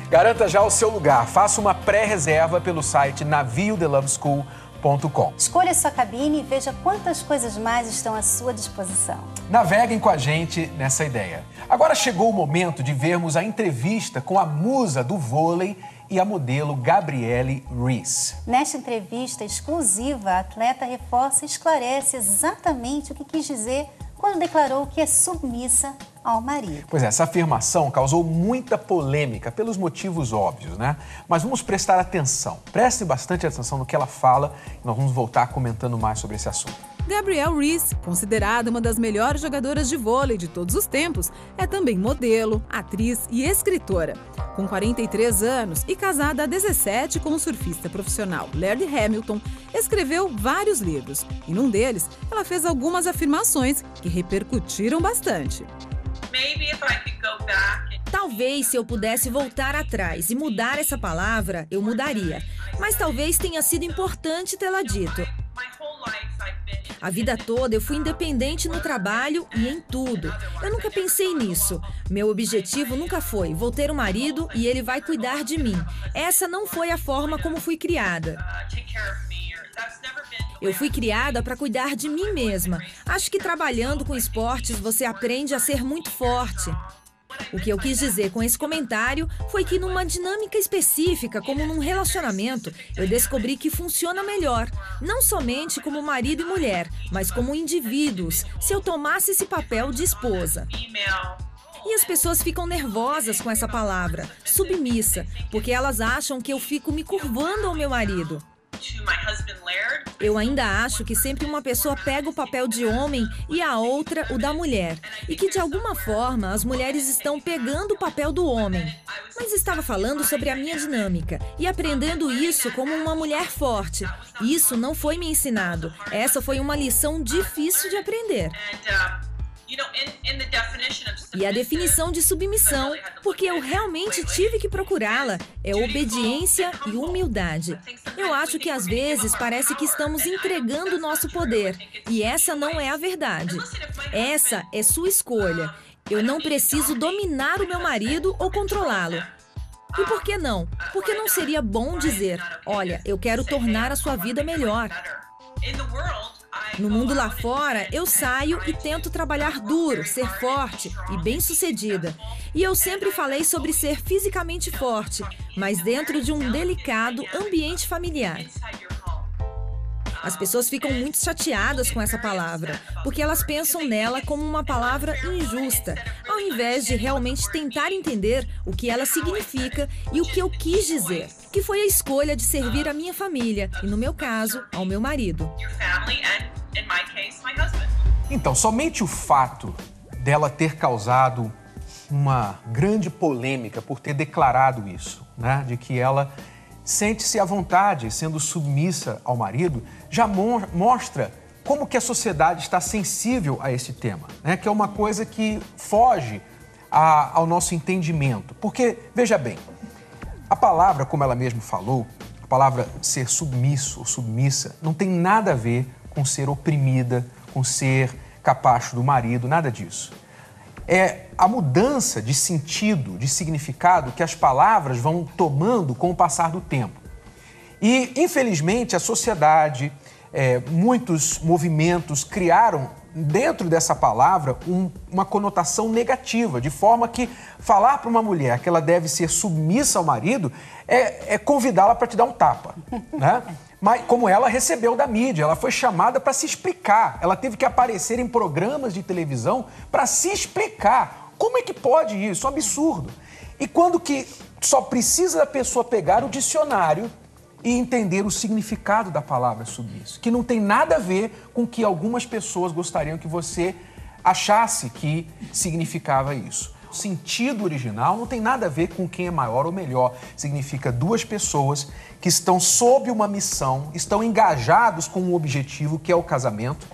Garanta já o seu lugar. Faça uma pré-reserva pelo site naviotheloveschool.com. Escolha sua cabine e veja quantas coisas mais estão à sua disposição. Naveguem com a gente nessa ideia. Agora chegou o momento de vermos a entrevista com a musa do vôlei e a modelo Gabrielle Reece. Nesta entrevista exclusiva, a atleta reforça e esclarece exatamente o que quis dizer quando declarou que é submissa ao marido. Pois é, essa afirmação causou muita polêmica pelos motivos óbvios, né? Mas vamos prestar atenção. Preste bastante atenção no que ela fala e nós vamos voltar comentando mais sobre esse assunto. Gabrielle Reece, considerada uma das melhores jogadoras de vôlei de todos os tempos, é também modelo, atriz e escritora. Com 43 anos e casada há 17 com o surfista profissional Laird Hamilton, escreveu vários livros. E num deles, ela fez algumas afirmações que repercutiram bastante. Talvez se eu pudesse voltar atrás e mudar essa palavra, eu mudaria. Mas talvez tenha sido importante tê-la dito. A vida toda eu fui independente no trabalho e em tudo. Eu nunca pensei nisso. Meu objetivo nunca foi, vou ter um marido e ele vai cuidar de mim. Essa não foi a forma como fui criada. Eu fui criada para cuidar de mim mesma. Acho que trabalhando com esportes você aprende a ser muito forte. O que eu quis dizer com esse comentário foi que numa dinâmica específica, como num relacionamento, eu descobri que funciona melhor, não somente como marido e mulher, mas como indivíduos, se eu tomasse esse papel de esposa. E as pessoas ficam nervosas com essa palavra, submissa, porque elas acham que eu fico me curvando ao meu marido. Eu ainda acho que sempre uma pessoa pega o papel de homem e a outra o da mulher. E que, de alguma forma, as mulheres estão pegando o papel do homem. Mas estava falando sobre a minha dinâmica e aprendendo isso como uma mulher forte. Isso não foi me ensinado. Essa foi uma lição difícil de aprender. E a definição de submissão, porque eu realmente tive que procurá-la, é obediência e humildade. Eu acho que às vezes parece que estamos entregando o nosso poder, e essa não é a verdade. Essa é sua escolha. Eu não preciso dominar o meu marido ou controlá-lo. E por que não? Porque não seria bom dizer, olha, eu quero tornar a sua vida melhor. No mundo lá fora, eu saio e tento trabalhar duro, ser forte e bem-sucedida. E eu sempre falei sobre ser fisicamente forte, mas dentro de um delicado ambiente familiar. As pessoas ficam muito chateadas com essa palavra, porque elas pensam nela como uma palavra injusta, ao invés de realmente tentar entender o que ela significa e o que eu quis dizer, que foi a escolha de servir a minha família e, no meu caso, ao meu marido. Então, somente o fato dela ter causado uma grande polêmica por ter declarado isso, né, de que ela sente-se à vontade, sendo submissa ao marido, já mostra como que a sociedade está sensível a esse tema, né? Que é uma coisa que foge ao nosso entendimento. Porque, veja bem, a palavra, como ela mesma falou, a palavra ser submisso ou submissa, não tem nada a ver com ser oprimida, com ser capacho do marido, nada disso. É a mudança de sentido, de significado que as palavras vão tomando com o passar do tempo. E, infelizmente, a sociedade, muitos movimentos criaram dentro dessa palavra uma conotação negativa, de forma que falar para uma mulher que ela deve ser submissa ao marido é convidá-la para te dar um tapa, né? Mas como ela recebeu da mídia, ela foi chamada para se explicar. Ela teve que aparecer em programas de televisão para se explicar. Como é que pode isso? É um absurdo. E quando que só precisa da pessoa pegar o dicionário e entender o significado da palavra submisso, que não tem nada a ver com o que algumas pessoas gostariam que você achasse que significava isso. O sentido original não tem nada a ver com quem é maior ou melhor. Significa duas pessoas que estão sob uma missão, estão engajados com um objetivo que é o casamento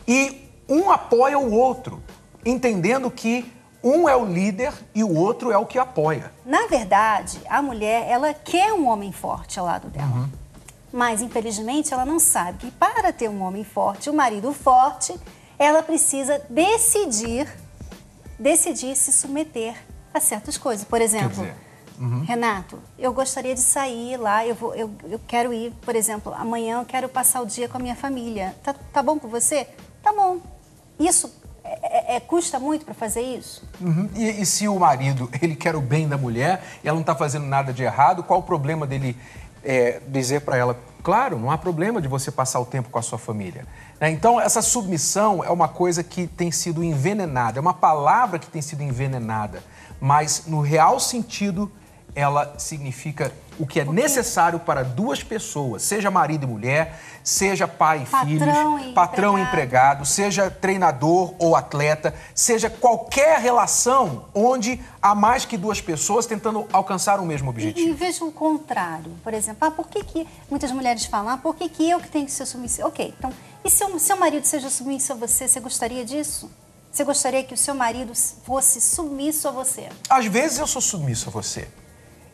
e um apoia o outro, entendendo que um é o líder e o outro é o que apoia. Na verdade, a mulher, ela quer um homem forte ao lado dela. Mas, infelizmente, ela não sabe que para ter um homem forte, um marido forte, ela precisa decidir se submeter a certas coisas. Por exemplo, Renato, eu gostaria de sair lá, eu quero ir, por exemplo, amanhã eu quero passar o dia com a minha família. Tá bom com você? Tá bom. Isso custa muito para fazer isso? E se o marido, ele quer o bem da mulher e ela não está fazendo nada de errado, qual o problema dele dizer para ela, claro, não há problema de você passar o tempo com a sua família. Então, essa submissão é uma coisa que tem sido envenenada, é uma palavra que tem sido envenenada, mas no real sentido ela significa o que é necessário para duas pessoas, seja marido e mulher, seja pai e filhos, patrão e empregado, seja treinador ou atleta, seja qualquer relação onde há mais que duas pessoas tentando alcançar o mesmo objetivo. E veja o contrário, por exemplo, por que muitas mulheres falam, por que eu que tenho que ser submissa? Ok, então, e se o seu marido seja submisso a você gostaria disso? Você gostaria que o seu marido fosse submisso a você? Às vezes eu sou submisso a você.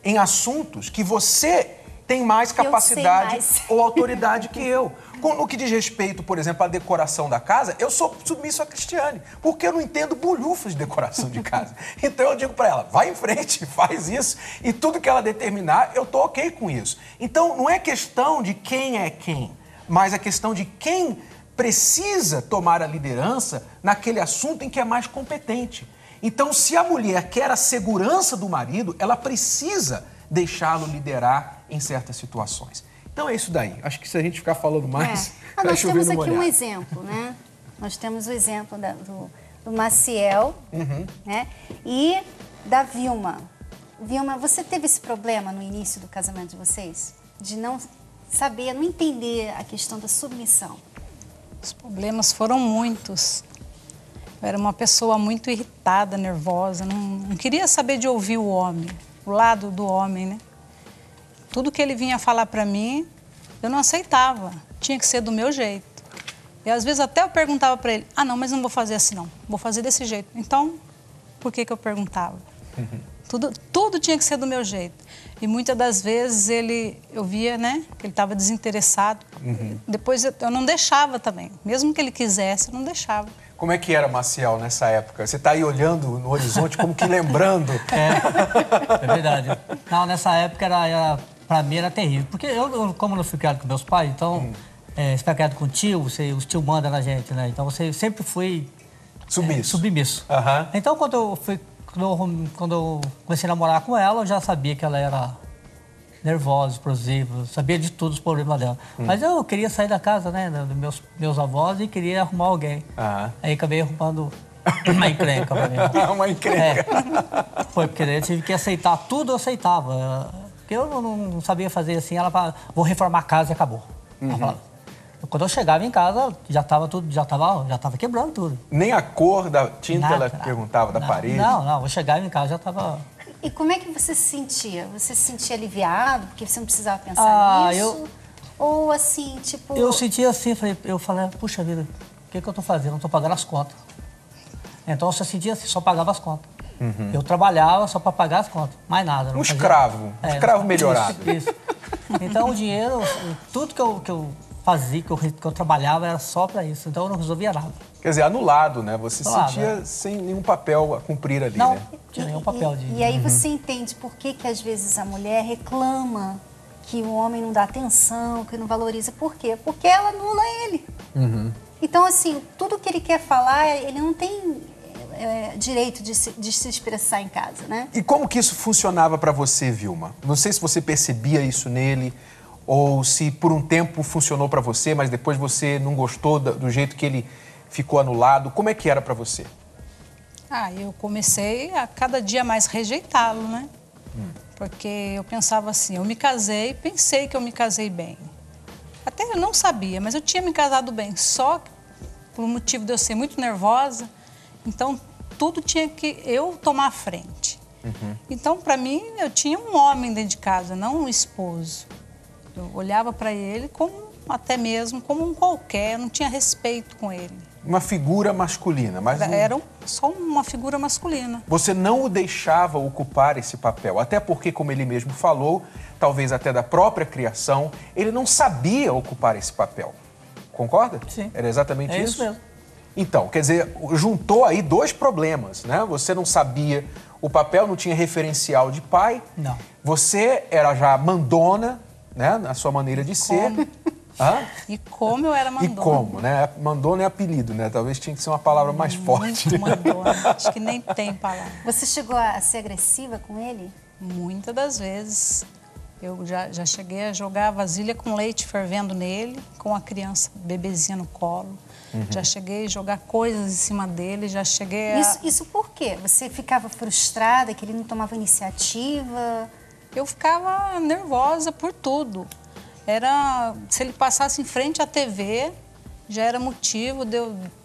Em assuntos que você tem mais capacidade ou autoridade que eu. No que diz respeito, por exemplo, à decoração da casa, eu sou submisso a Cristiane, porque eu não entendo bolhufas de decoração de casa. Então eu digo para ela, vai em frente, faz isso, e tudo que ela determinar, eu tô ok com isso. Então não é questão de quem é quem, mas é questão de quem precisa tomar a liderança naquele assunto em que é mais competente. Então, se a mulher quer a segurança do marido, ela precisa deixá-lo liderar em certas situações. Então é isso daí. Acho que se a gente ficar falando mais, vai chover no molhado. Nós temos aqui um exemplo, né? Nós temos o exemplo do Maciel, né? E da Vilma. Vilma, você teve esse problema no início do casamento de vocês? De não saber, não entender a questão da submissão? Os problemas foram muitos. Eu era uma pessoa muito irritada, nervosa, não queria saber de ouvir o homem, o lado do homem, né? Tudo que ele vinha falar para mim, eu não aceitava, tinha que ser do meu jeito. E às vezes até eu perguntava para ele, não, mas não vou fazer assim não, vou fazer desse jeito. Então, por que eu perguntava? Tudo tinha que ser do meu jeito. E muitas das vezes eu via, né, que ele estava desinteressado. Depois eu não deixava também, mesmo que ele quisesse, eu não deixava. Como é que era, Maciel, nessa época? Você está aí olhando no horizonte, como que lembrando. É verdade. Não, nessa época, pra mim, era terrível. Porque eu, como não fui criado com meus pais, então, você fica criado com tio, os tio mandam na gente, né? Então, você sempre foi... submisso. Então, quando eu comecei a namorar com ela, eu já sabia que ela era nervosa, explosiva, sabia de todos os problemas dela. Mas eu queria sair da casa, né, dos meus avós e queria arrumar alguém. Aí acabei arrumando uma encrenca pra mim. Uma encrenca. Foi, porque eu tive que aceitar tudo, eu aceitava. Porque eu não sabia fazer assim, ela falava, vou reformar a casa e acabou. Ela falava. Quando eu chegava em casa, já tava quebrando tudo. Nem a cor da tinta ela perguntava, da parede? Não, eu chegava em casa, já tava... E como é que você se sentia? Você se sentia aliviado, porque você não precisava pensar nisso? Ou assim, tipo... Eu sentia assim, eu falei, puxa vida, o que eu tô fazendo? Eu não tô pagando as contas. Então eu só sentia assim, só pagava as contas. Eu trabalhava só para pagar as contas, mais nada. Um escravo, escravo melhorado. Isso. Então o dinheiro, tudo que eu fazia, que eu trabalhava, era só para isso. Então eu não resolvia nada. Quer dizer, anulado, né? Você se sentia sem nenhum papel a cumprir ali, não, né? Não tinha nenhum papel de... E aí você entende por que às vezes a mulher reclama que o homem não dá atenção, que não valoriza. Por quê? Porque ela anula ele. Então, assim, tudo que ele quer falar, ele não tem direito de se expressar em casa, né? E como que isso funcionava para você, Vilma? Não sei se você percebia isso nele, ou se por um tempo funcionou para você, mas depois você não gostou do jeito que ele ficou anulado. Como é que era para você? Eu comecei a cada dia mais rejeitá-lo, né? Porque eu pensava assim, eu me casei, pensei que eu me casei bem. Até eu não sabia, mas eu tinha me casado bem. Só que, por motivo de eu ser muito nervosa, então tudo tinha que eu tomar a frente. Então, para mim, eu tinha um homem dentro de casa, não um esposo. Eu olhava para ele até mesmo como um qualquer, não tinha respeito com ele. Uma figura masculina, mas... Era só uma figura masculina. Você não o deixava ocupar esse papel, até porque, como ele mesmo falou, talvez até da própria criação, ele não sabia ocupar esse papel. Concorda? Sim. Era exatamente isso? Isso mesmo. Então, quer dizer, juntou aí dois problemas, né? Você não sabia o papel, não tinha referencial de pai. Não. Você era já mandona, né? Na sua maneira de ser. E como eu era mandona. E como, né? Mandona é apelido, né? Talvez tinha que ser uma palavra mais forte. Muito mandona. Acho que nem tem palavra. Você chegou a ser agressiva com ele? Muitas das vezes. Eu já cheguei a jogar vasilha com leite fervendo nele, com a criança, bebezinha no colo. Já cheguei a jogar coisas em cima dele, já cheguei a... Isso por quê? Você ficava frustrada, que ele não tomava iniciativa? Eu ficava nervosa por tudo. Se ele passasse em frente à TV, já era motivo de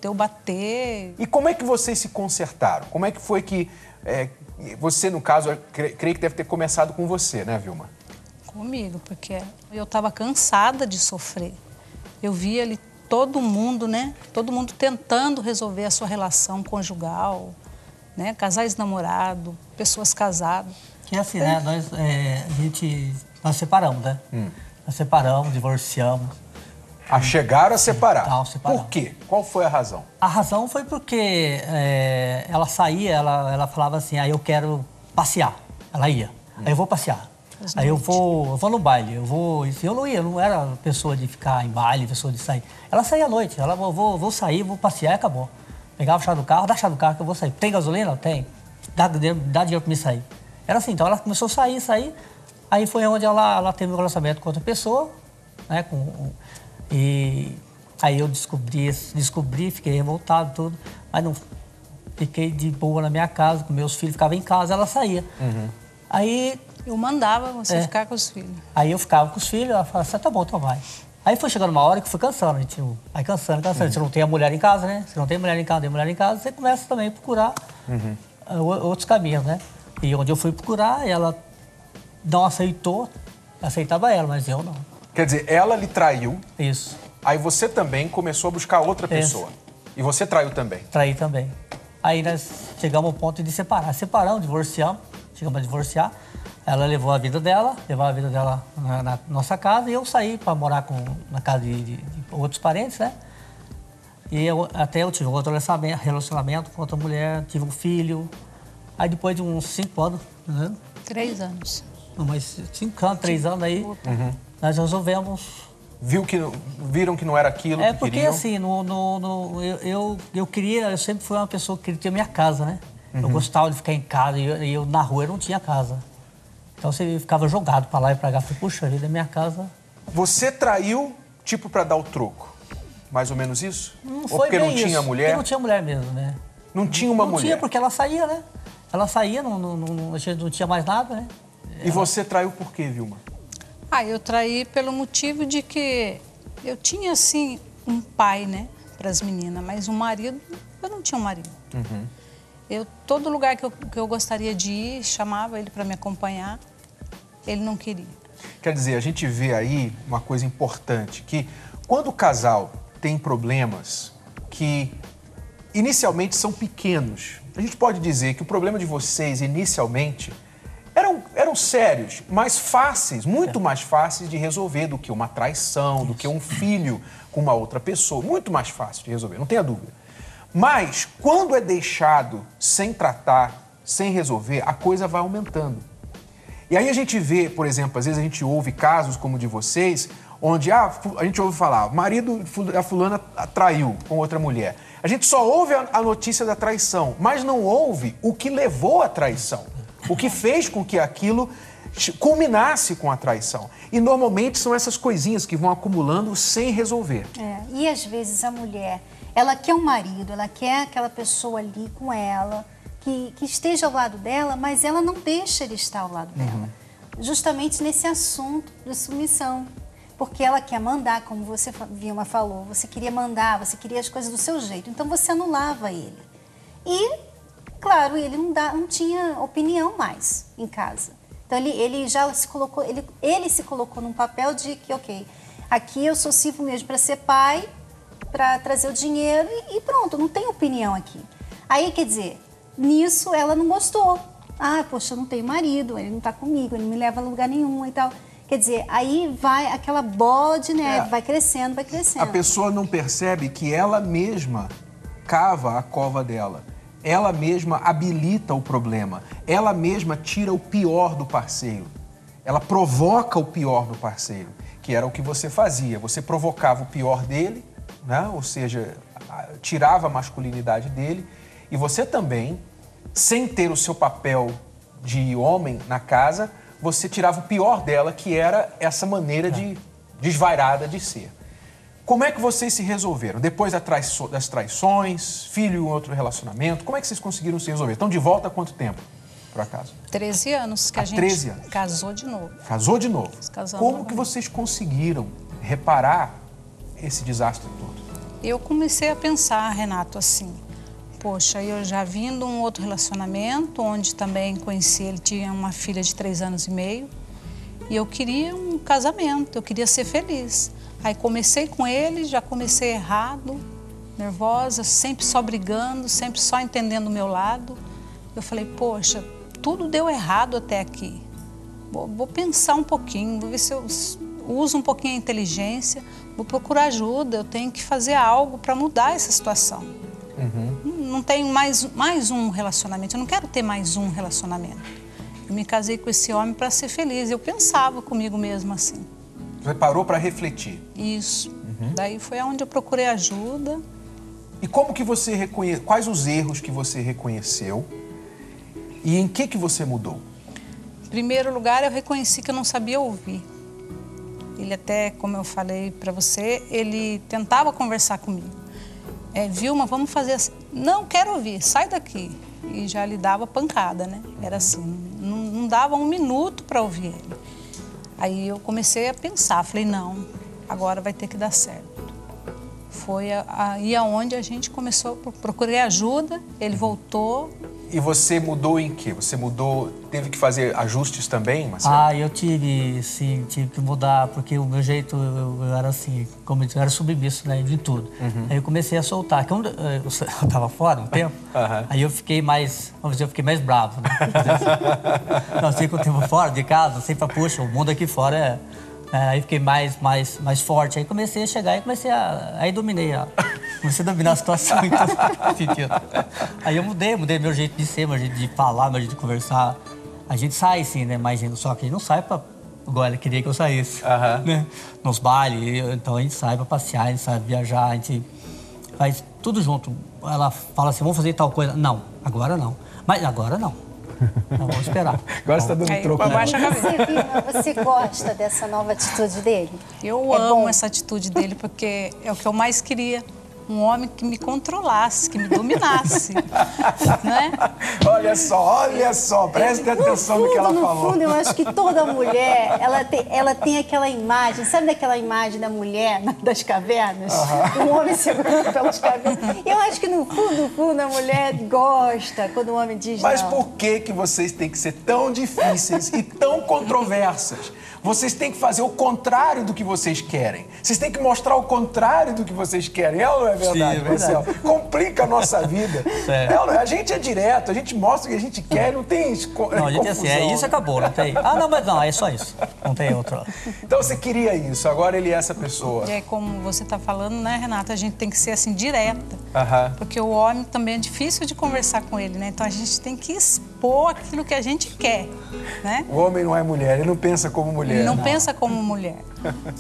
eu bater. E como é que vocês se consertaram? Como é que foi que... você, no caso, creio que deve ter começado com você, né, Vilma? Comigo, porque eu estava cansada de sofrer. Eu via ali todo mundo, né? Todo mundo tentando resolver a sua relação conjugal, né? Casais namorados, pessoas casadas. Que é assim, né? Nós separamos, né? Nós separamos, divorciamos. Chegaram a separar? Não, separamos. Por quê? Qual foi a razão? A razão foi porque ela saía, ela falava assim, eu quero passear. Ela ia. Aí eu vou passear. Aí eu vou no baile, eu não ia, não era pessoa de ficar em baile, pessoa de sair. Ela saía à noite, ela, vou sair, vou passear e acabou. Pegava a chave do carro, dá a chave do carro que eu vou sair. Tem gasolina? Tem. Dá dinheiro pra me sair. Era assim, então ela começou a sair. Aí foi onde ela teve um relacionamento com outra pessoa, né, e aí eu descobri, fiquei revoltado, tudo, mas não fiquei de boa na minha casa, com meus filhos, ficava em casa, ela saía. Aí... Eu mandava você ficar com os filhos. Aí eu ficava com os filhos, ela falava assim, tá bom, então vai. Aí foi chegando uma hora que foi cansando, a gente vai cansando. Você não tem a mulher em casa, né? Você não tem mulher em casa, você começa também a procurar outros caminhos, né? E onde eu fui procurar, ela não aceitou, aceitava ela, mas eu não. Quer dizer, ela lhe traiu. Isso. Aí você também começou a buscar outra pessoa. E você traiu também. Traí também. Aí nós chegamos ao ponto de separar. Separamos, divorciamos, chegamos a divorciar. Ela levou a vida dela na nossa casa e eu saí para morar na casa de outros parentes, né? E até eu tive um outro relacionamento com outra mulher, tive um filho. Aí depois de uns 5 anos, né? 3 anos. Não, mas 5 anos, 3 anos aí, nós resolvemos... Viram que não era aquilo que porque queriam? Assim, eu sempre fui uma pessoa que queria ter minha casa, né? Eu gostava de ficar em casa e eu na rua eu não tinha casa. Então você ficava jogado pra lá e pra cá. Falei, puxa vida, minha casa... Você traiu, tipo, pra dar o troco? Mais ou menos isso? Não Ou foi porque bem não tinha isso. mulher? Porque não tinha mulher mesmo, né? Não tinha uma mulher? Não tinha, porque ela saía, né? Ela saía, a gente não tinha mais nada, né? E você traiu por quê, Vilma? Eu traí pelo motivo de que eu tinha, assim, um pai, né, para as meninas, mas um marido, eu não tinha um marido. Todo lugar que eu gostaria de ir, chamava ele para me acompanhar, ele não queria. Quer dizer, a gente vê aí uma coisa importante, que quando o casal tem problemas que inicialmente são pequenos, a gente pode dizer que o problema de vocês, inicialmente, eram sérios, mais fáceis, muito mais fáceis de resolver do que uma traição, do que um filho com uma outra pessoa. Muito mais fácil de resolver, não tenha dúvida. Mas, quando é deixado sem tratar, sem resolver, a coisa vai aumentando. E aí a gente vê, por exemplo, às vezes a gente ouve casos como o de vocês, onde a gente ouve falar, o marido da fulana traiu com outra mulher. A gente só ouve a notícia da traição, mas não ouve o que levou à traição. O que fez com que aquilo culminasse com a traição. E normalmente são essas coisinhas que vão acumulando sem resolver. E às vezes a mulher, ela quer um marido, ela quer aquela pessoa ali com ela, que esteja ao lado dela, mas ela não deixa ele estar ao lado dela. Justamente nesse assunto de submissão. Porque ela quer mandar, como você, Vilma, falou, você queria mandar, você queria as coisas do seu jeito. Então você anulava ele. E, claro, ele não tinha opinião mais em casa. Então ele já se colocou, ele se colocou num papel de que, ok, aqui eu só sirvo mesmo para ser pai, para trazer o dinheiro e pronto, não tem opinião aqui. Aí, quer dizer, nisso ela não gostou. Poxa, eu não tenho marido, ele não está comigo, ele não me leva a lugar nenhum e tal. Quer dizer, aí vai aquela bola de neve, vai crescendo, vai crescendo. A pessoa não percebe que ela mesma cava a cova dela. Ela mesma habilita o problema. Ela mesma tira o pior do parceiro. Ela provoca o pior do parceiro, que era o que você fazia. Você provocava o pior dele, né? Ou seja, tirava a masculinidade dele. E você também, sem ter o seu papel de homem na casa, você tirava o pior dela, que era essa maneira de desvairada de ser. Como é que vocês se resolveram? Depois das traições, filho em outro relacionamento, como é que vocês conseguiram se resolver? Estão de volta há quanto tempo, por acaso? 13 anos que a gente 13 anos. Casou de novo. Casou de novo? Como que novamente. vocês conseguiram reparar esse desastre todo? Eu comecei a pensar, Renato, assim, poxa, eu já vim de um outro relacionamento, onde também conheci, ele tinha uma filha de 3 anos e meio, e eu queria um casamento, eu queria ser feliz. Aí comecei com ele, já comecei errado, nervosa, sempre só brigando, sempre só entendendo o meu lado. Eu falei, poxa, tudo deu errado até aqui. Vou pensar um pouquinho, vou ver se eu uso um pouquinho a inteligência, vou procurar ajuda, eu tenho que fazer algo para mudar essa situação. Não tenho mais um relacionamento, eu não quero ter mais um relacionamento. Eu me casei com esse homem para ser feliz, eu pensava comigo mesma assim. Você parou para refletir? Isso. Daí foi onde eu procurei ajuda. E como que você reconheceu? Quais os erros que você reconheceu? E em que você mudou? Em primeiro lugar, eu reconheci que eu não sabia ouvir. Ele até, como eu falei para você, ele tentava conversar comigo. Vilma, vamos fazer assim. Não quero ouvir, sai daqui. E já lhe dava pancada, né? Era assim, não dava um minuto para ouvir ele. Aí eu comecei a pensar, falei, não, agora vai ter que dar certo. Foi aí aonde a gente começou, procurei ajuda, ele voltou. E você mudou em quê? Você mudou, teve que fazer ajustes também, Marcelo? Eu tive que mudar, porque o meu jeito, eu era assim, como eu era submisso, né, de tudo. Aí eu comecei a soltar, que eu tava fora um tempo, aí eu fiquei mais, vamos dizer, eu fiquei mais bravo, né? Não, assim, quando eu tempo fora de casa, sempre, puxa, o mundo aqui fora aí fiquei mais forte, aí comecei a chegar e aí dominei Comecei a dominar a situação em todo sentido. Aí eu mudei meu jeito de ser, meu jeito de falar, meu jeito de conversar. A gente sai, sim, né? Mas só que a gente não sai igual ela queria que eu saísse, né? Nos bailes, então a gente sai pra passear, a gente sai viajar, a gente faz tudo junto. Ela fala assim, vamos fazer tal coisa. Não, agora não. Mas agora não. Não, vamos esperar. Agora você tá dando troco. Você gosta dessa nova atitude dele? Eu amo essa atitude dele, porque é o que eu mais queria. Um homem que me controlasse, que me dominasse, né? Olha só, preste atenção no que ela falou. No fundo, eu acho que toda mulher, ela tem aquela imagem, sabe daquela imagem da mulher das cavernas? Um homem segurando pelas cavernas. Eu acho que no fundo, a mulher gosta quando o homem diz Mas não. por que vocês têm que ser tão difíceis e tão controversas? Vocês têm que fazer o contrário do que vocês querem. Vocês têm que mostrar o contrário do que vocês querem. É ou não é verdade, Sim, é verdade. Marcelo? Complica a nossa vida. É ou não é? A gente é direto, a gente mostra o que a gente quer, não tem Não, a gente é assim, é isso, acabou, não tem. Ah, não, mas não, é só isso. Não tem outro. Então você queria isso, agora ele é essa pessoa. E aí, como você tá falando, né, Renata, a gente tem que ser assim, direta. Porque o homem também é difícil de conversar com ele, né? Então a gente tem que expor aquilo que a gente quer, né? O homem não é mulher, ele não pensa como mulher. Ele não pensa como mulher.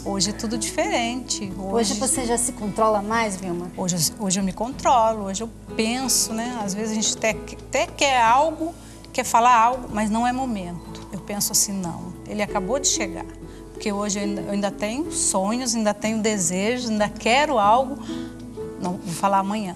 Hoje é tudo diferente. Hoje você já se controla mais, Vilma? Hoje eu me controlo, hoje eu penso, né? Às vezes a gente até quer algo, quer falar algo, mas não é momento. Eu penso assim, não, ele acabou de chegar. Porque hoje eu ainda tenho sonhos, ainda tenho desejos, ainda quero algo. Não, vou falar amanhã.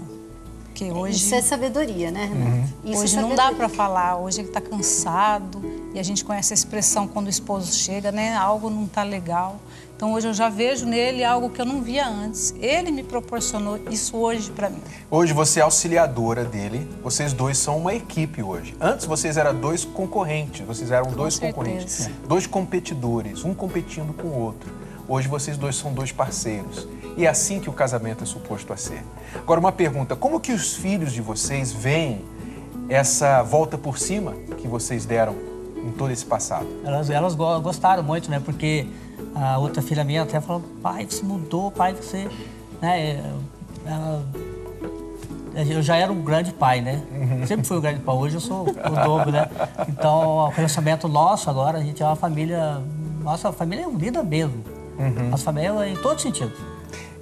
Porque hoje... Isso é sabedoria, né, Renata? Hoje não dá para falar, hoje ele está cansado e a gente conhece a expressão quando o esposo chega, né? Algo não está legal. Então hoje eu já vejo nele algo que eu não via antes. Ele me proporcionou isso hoje para mim. Hoje você é auxiliadora dele, vocês dois são uma equipe hoje. Antes vocês eram dois concorrentes, vocês eram dois concorrentes, dois competidores, um competindo com o outro. Hoje vocês dois são dois parceiros. E é assim que o casamento é suposto a ser. Agora, uma pergunta, como que os filhos de vocês veem essa volta por cima que vocês deram em todo esse passado? Elas gostaram muito, né? Porque a outra filha minha até falou, pai, você mudou, pai, você... Né? Eu já era um grande pai, né? Sempre fui um grande pai, hoje eu sou o dobro, né? Então, o relacionamento nosso agora, a gente é uma família... Nossa família é unida mesmo. Nossa família é em todo sentido.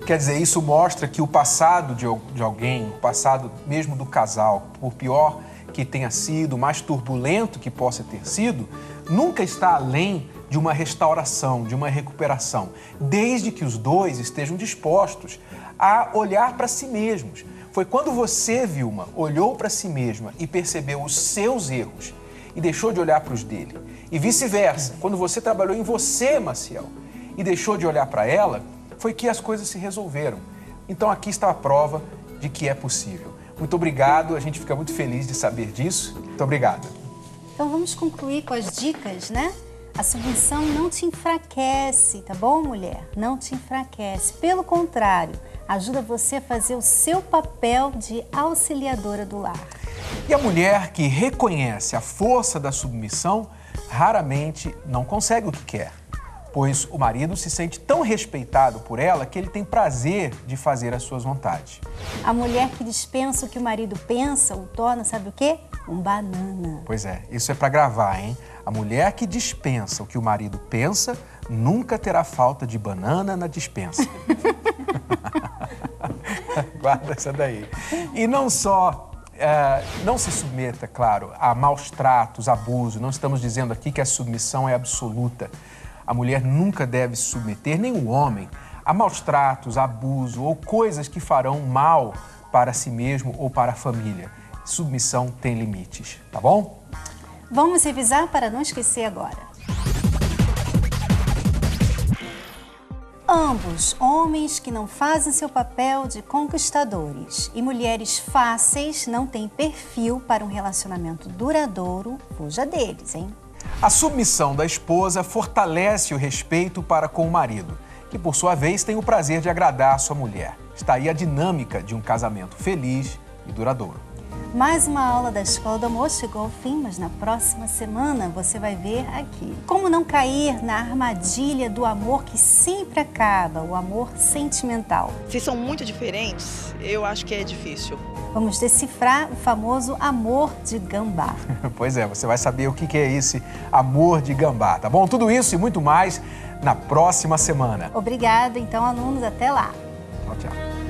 Quer dizer, isso mostra que o passado de alguém, o passado mesmo do casal, por pior que tenha sido, mais turbulento que possa ter sido, nunca está além de uma restauração, de uma recuperação, desde que os dois estejam dispostos a olhar para si mesmos. Foi quando você, Vilma, olhou para si mesma e percebeu os seus erros e deixou de olhar para os dele. E vice-versa, quando você trabalhou em você, Maciel, e deixou de olhar para ela, foi que as coisas se resolveram. Então aqui está a prova de que é possível. Muito obrigado, a gente fica muito feliz de saber disso. Muito obrigado. Então vamos concluir com as dicas, né? A submissão não te enfraquece, tá bom, mulher? Não te enfraquece. Pelo contrário, ajuda você a fazer o seu papel de auxiliadora do lar. E a mulher que reconhece a força da submissão, raramente não consegue o que quer. Pois o marido se sente tão respeitado por ela que ele tem prazer de fazer as suas vontades. A mulher que dispensa o que o marido pensa o torna, sabe o quê? Um banana. Pois é, isso é para gravar, hein? A mulher que dispensa o que o marido pensa nunca terá falta de banana na dispensa. Guarda essa daí. E não só... não se submeta, claro, a maus tratos, abuso. Não estamos dizendo aqui que a submissão é absoluta. A mulher nunca deve se submeter, nem o homem, a maus tratos, abuso ou coisas que farão mal para si mesmo ou para a família. Submissão tem limites, tá bom? Vamos revisar para não esquecer agora. Ambos, homens que não fazem seu papel de conquistadores e mulheres fáceis, não têm perfil para um relacionamento duradouro, fuja deles, hein? A submissão da esposa fortalece o respeito para com o marido, que por sua vez tem o prazer de agradar a sua mulher. Está aí a dinâmica de um casamento feliz e duradouro. Mais uma aula da Escola do Amor chegou ao fim, mas na próxima semana você vai ver aqui como não cair na armadilha do amor que sempre acaba, o amor sentimental. Se são muito diferentes, eu acho que é difícil. Vamos decifrar o famoso amor de gambá. Pois é, você vai saber o que é esse amor de gambá, tá bom? Tudo isso e muito mais na próxima semana. Obrigada, então, alunos. Até lá. Tchau, tchau.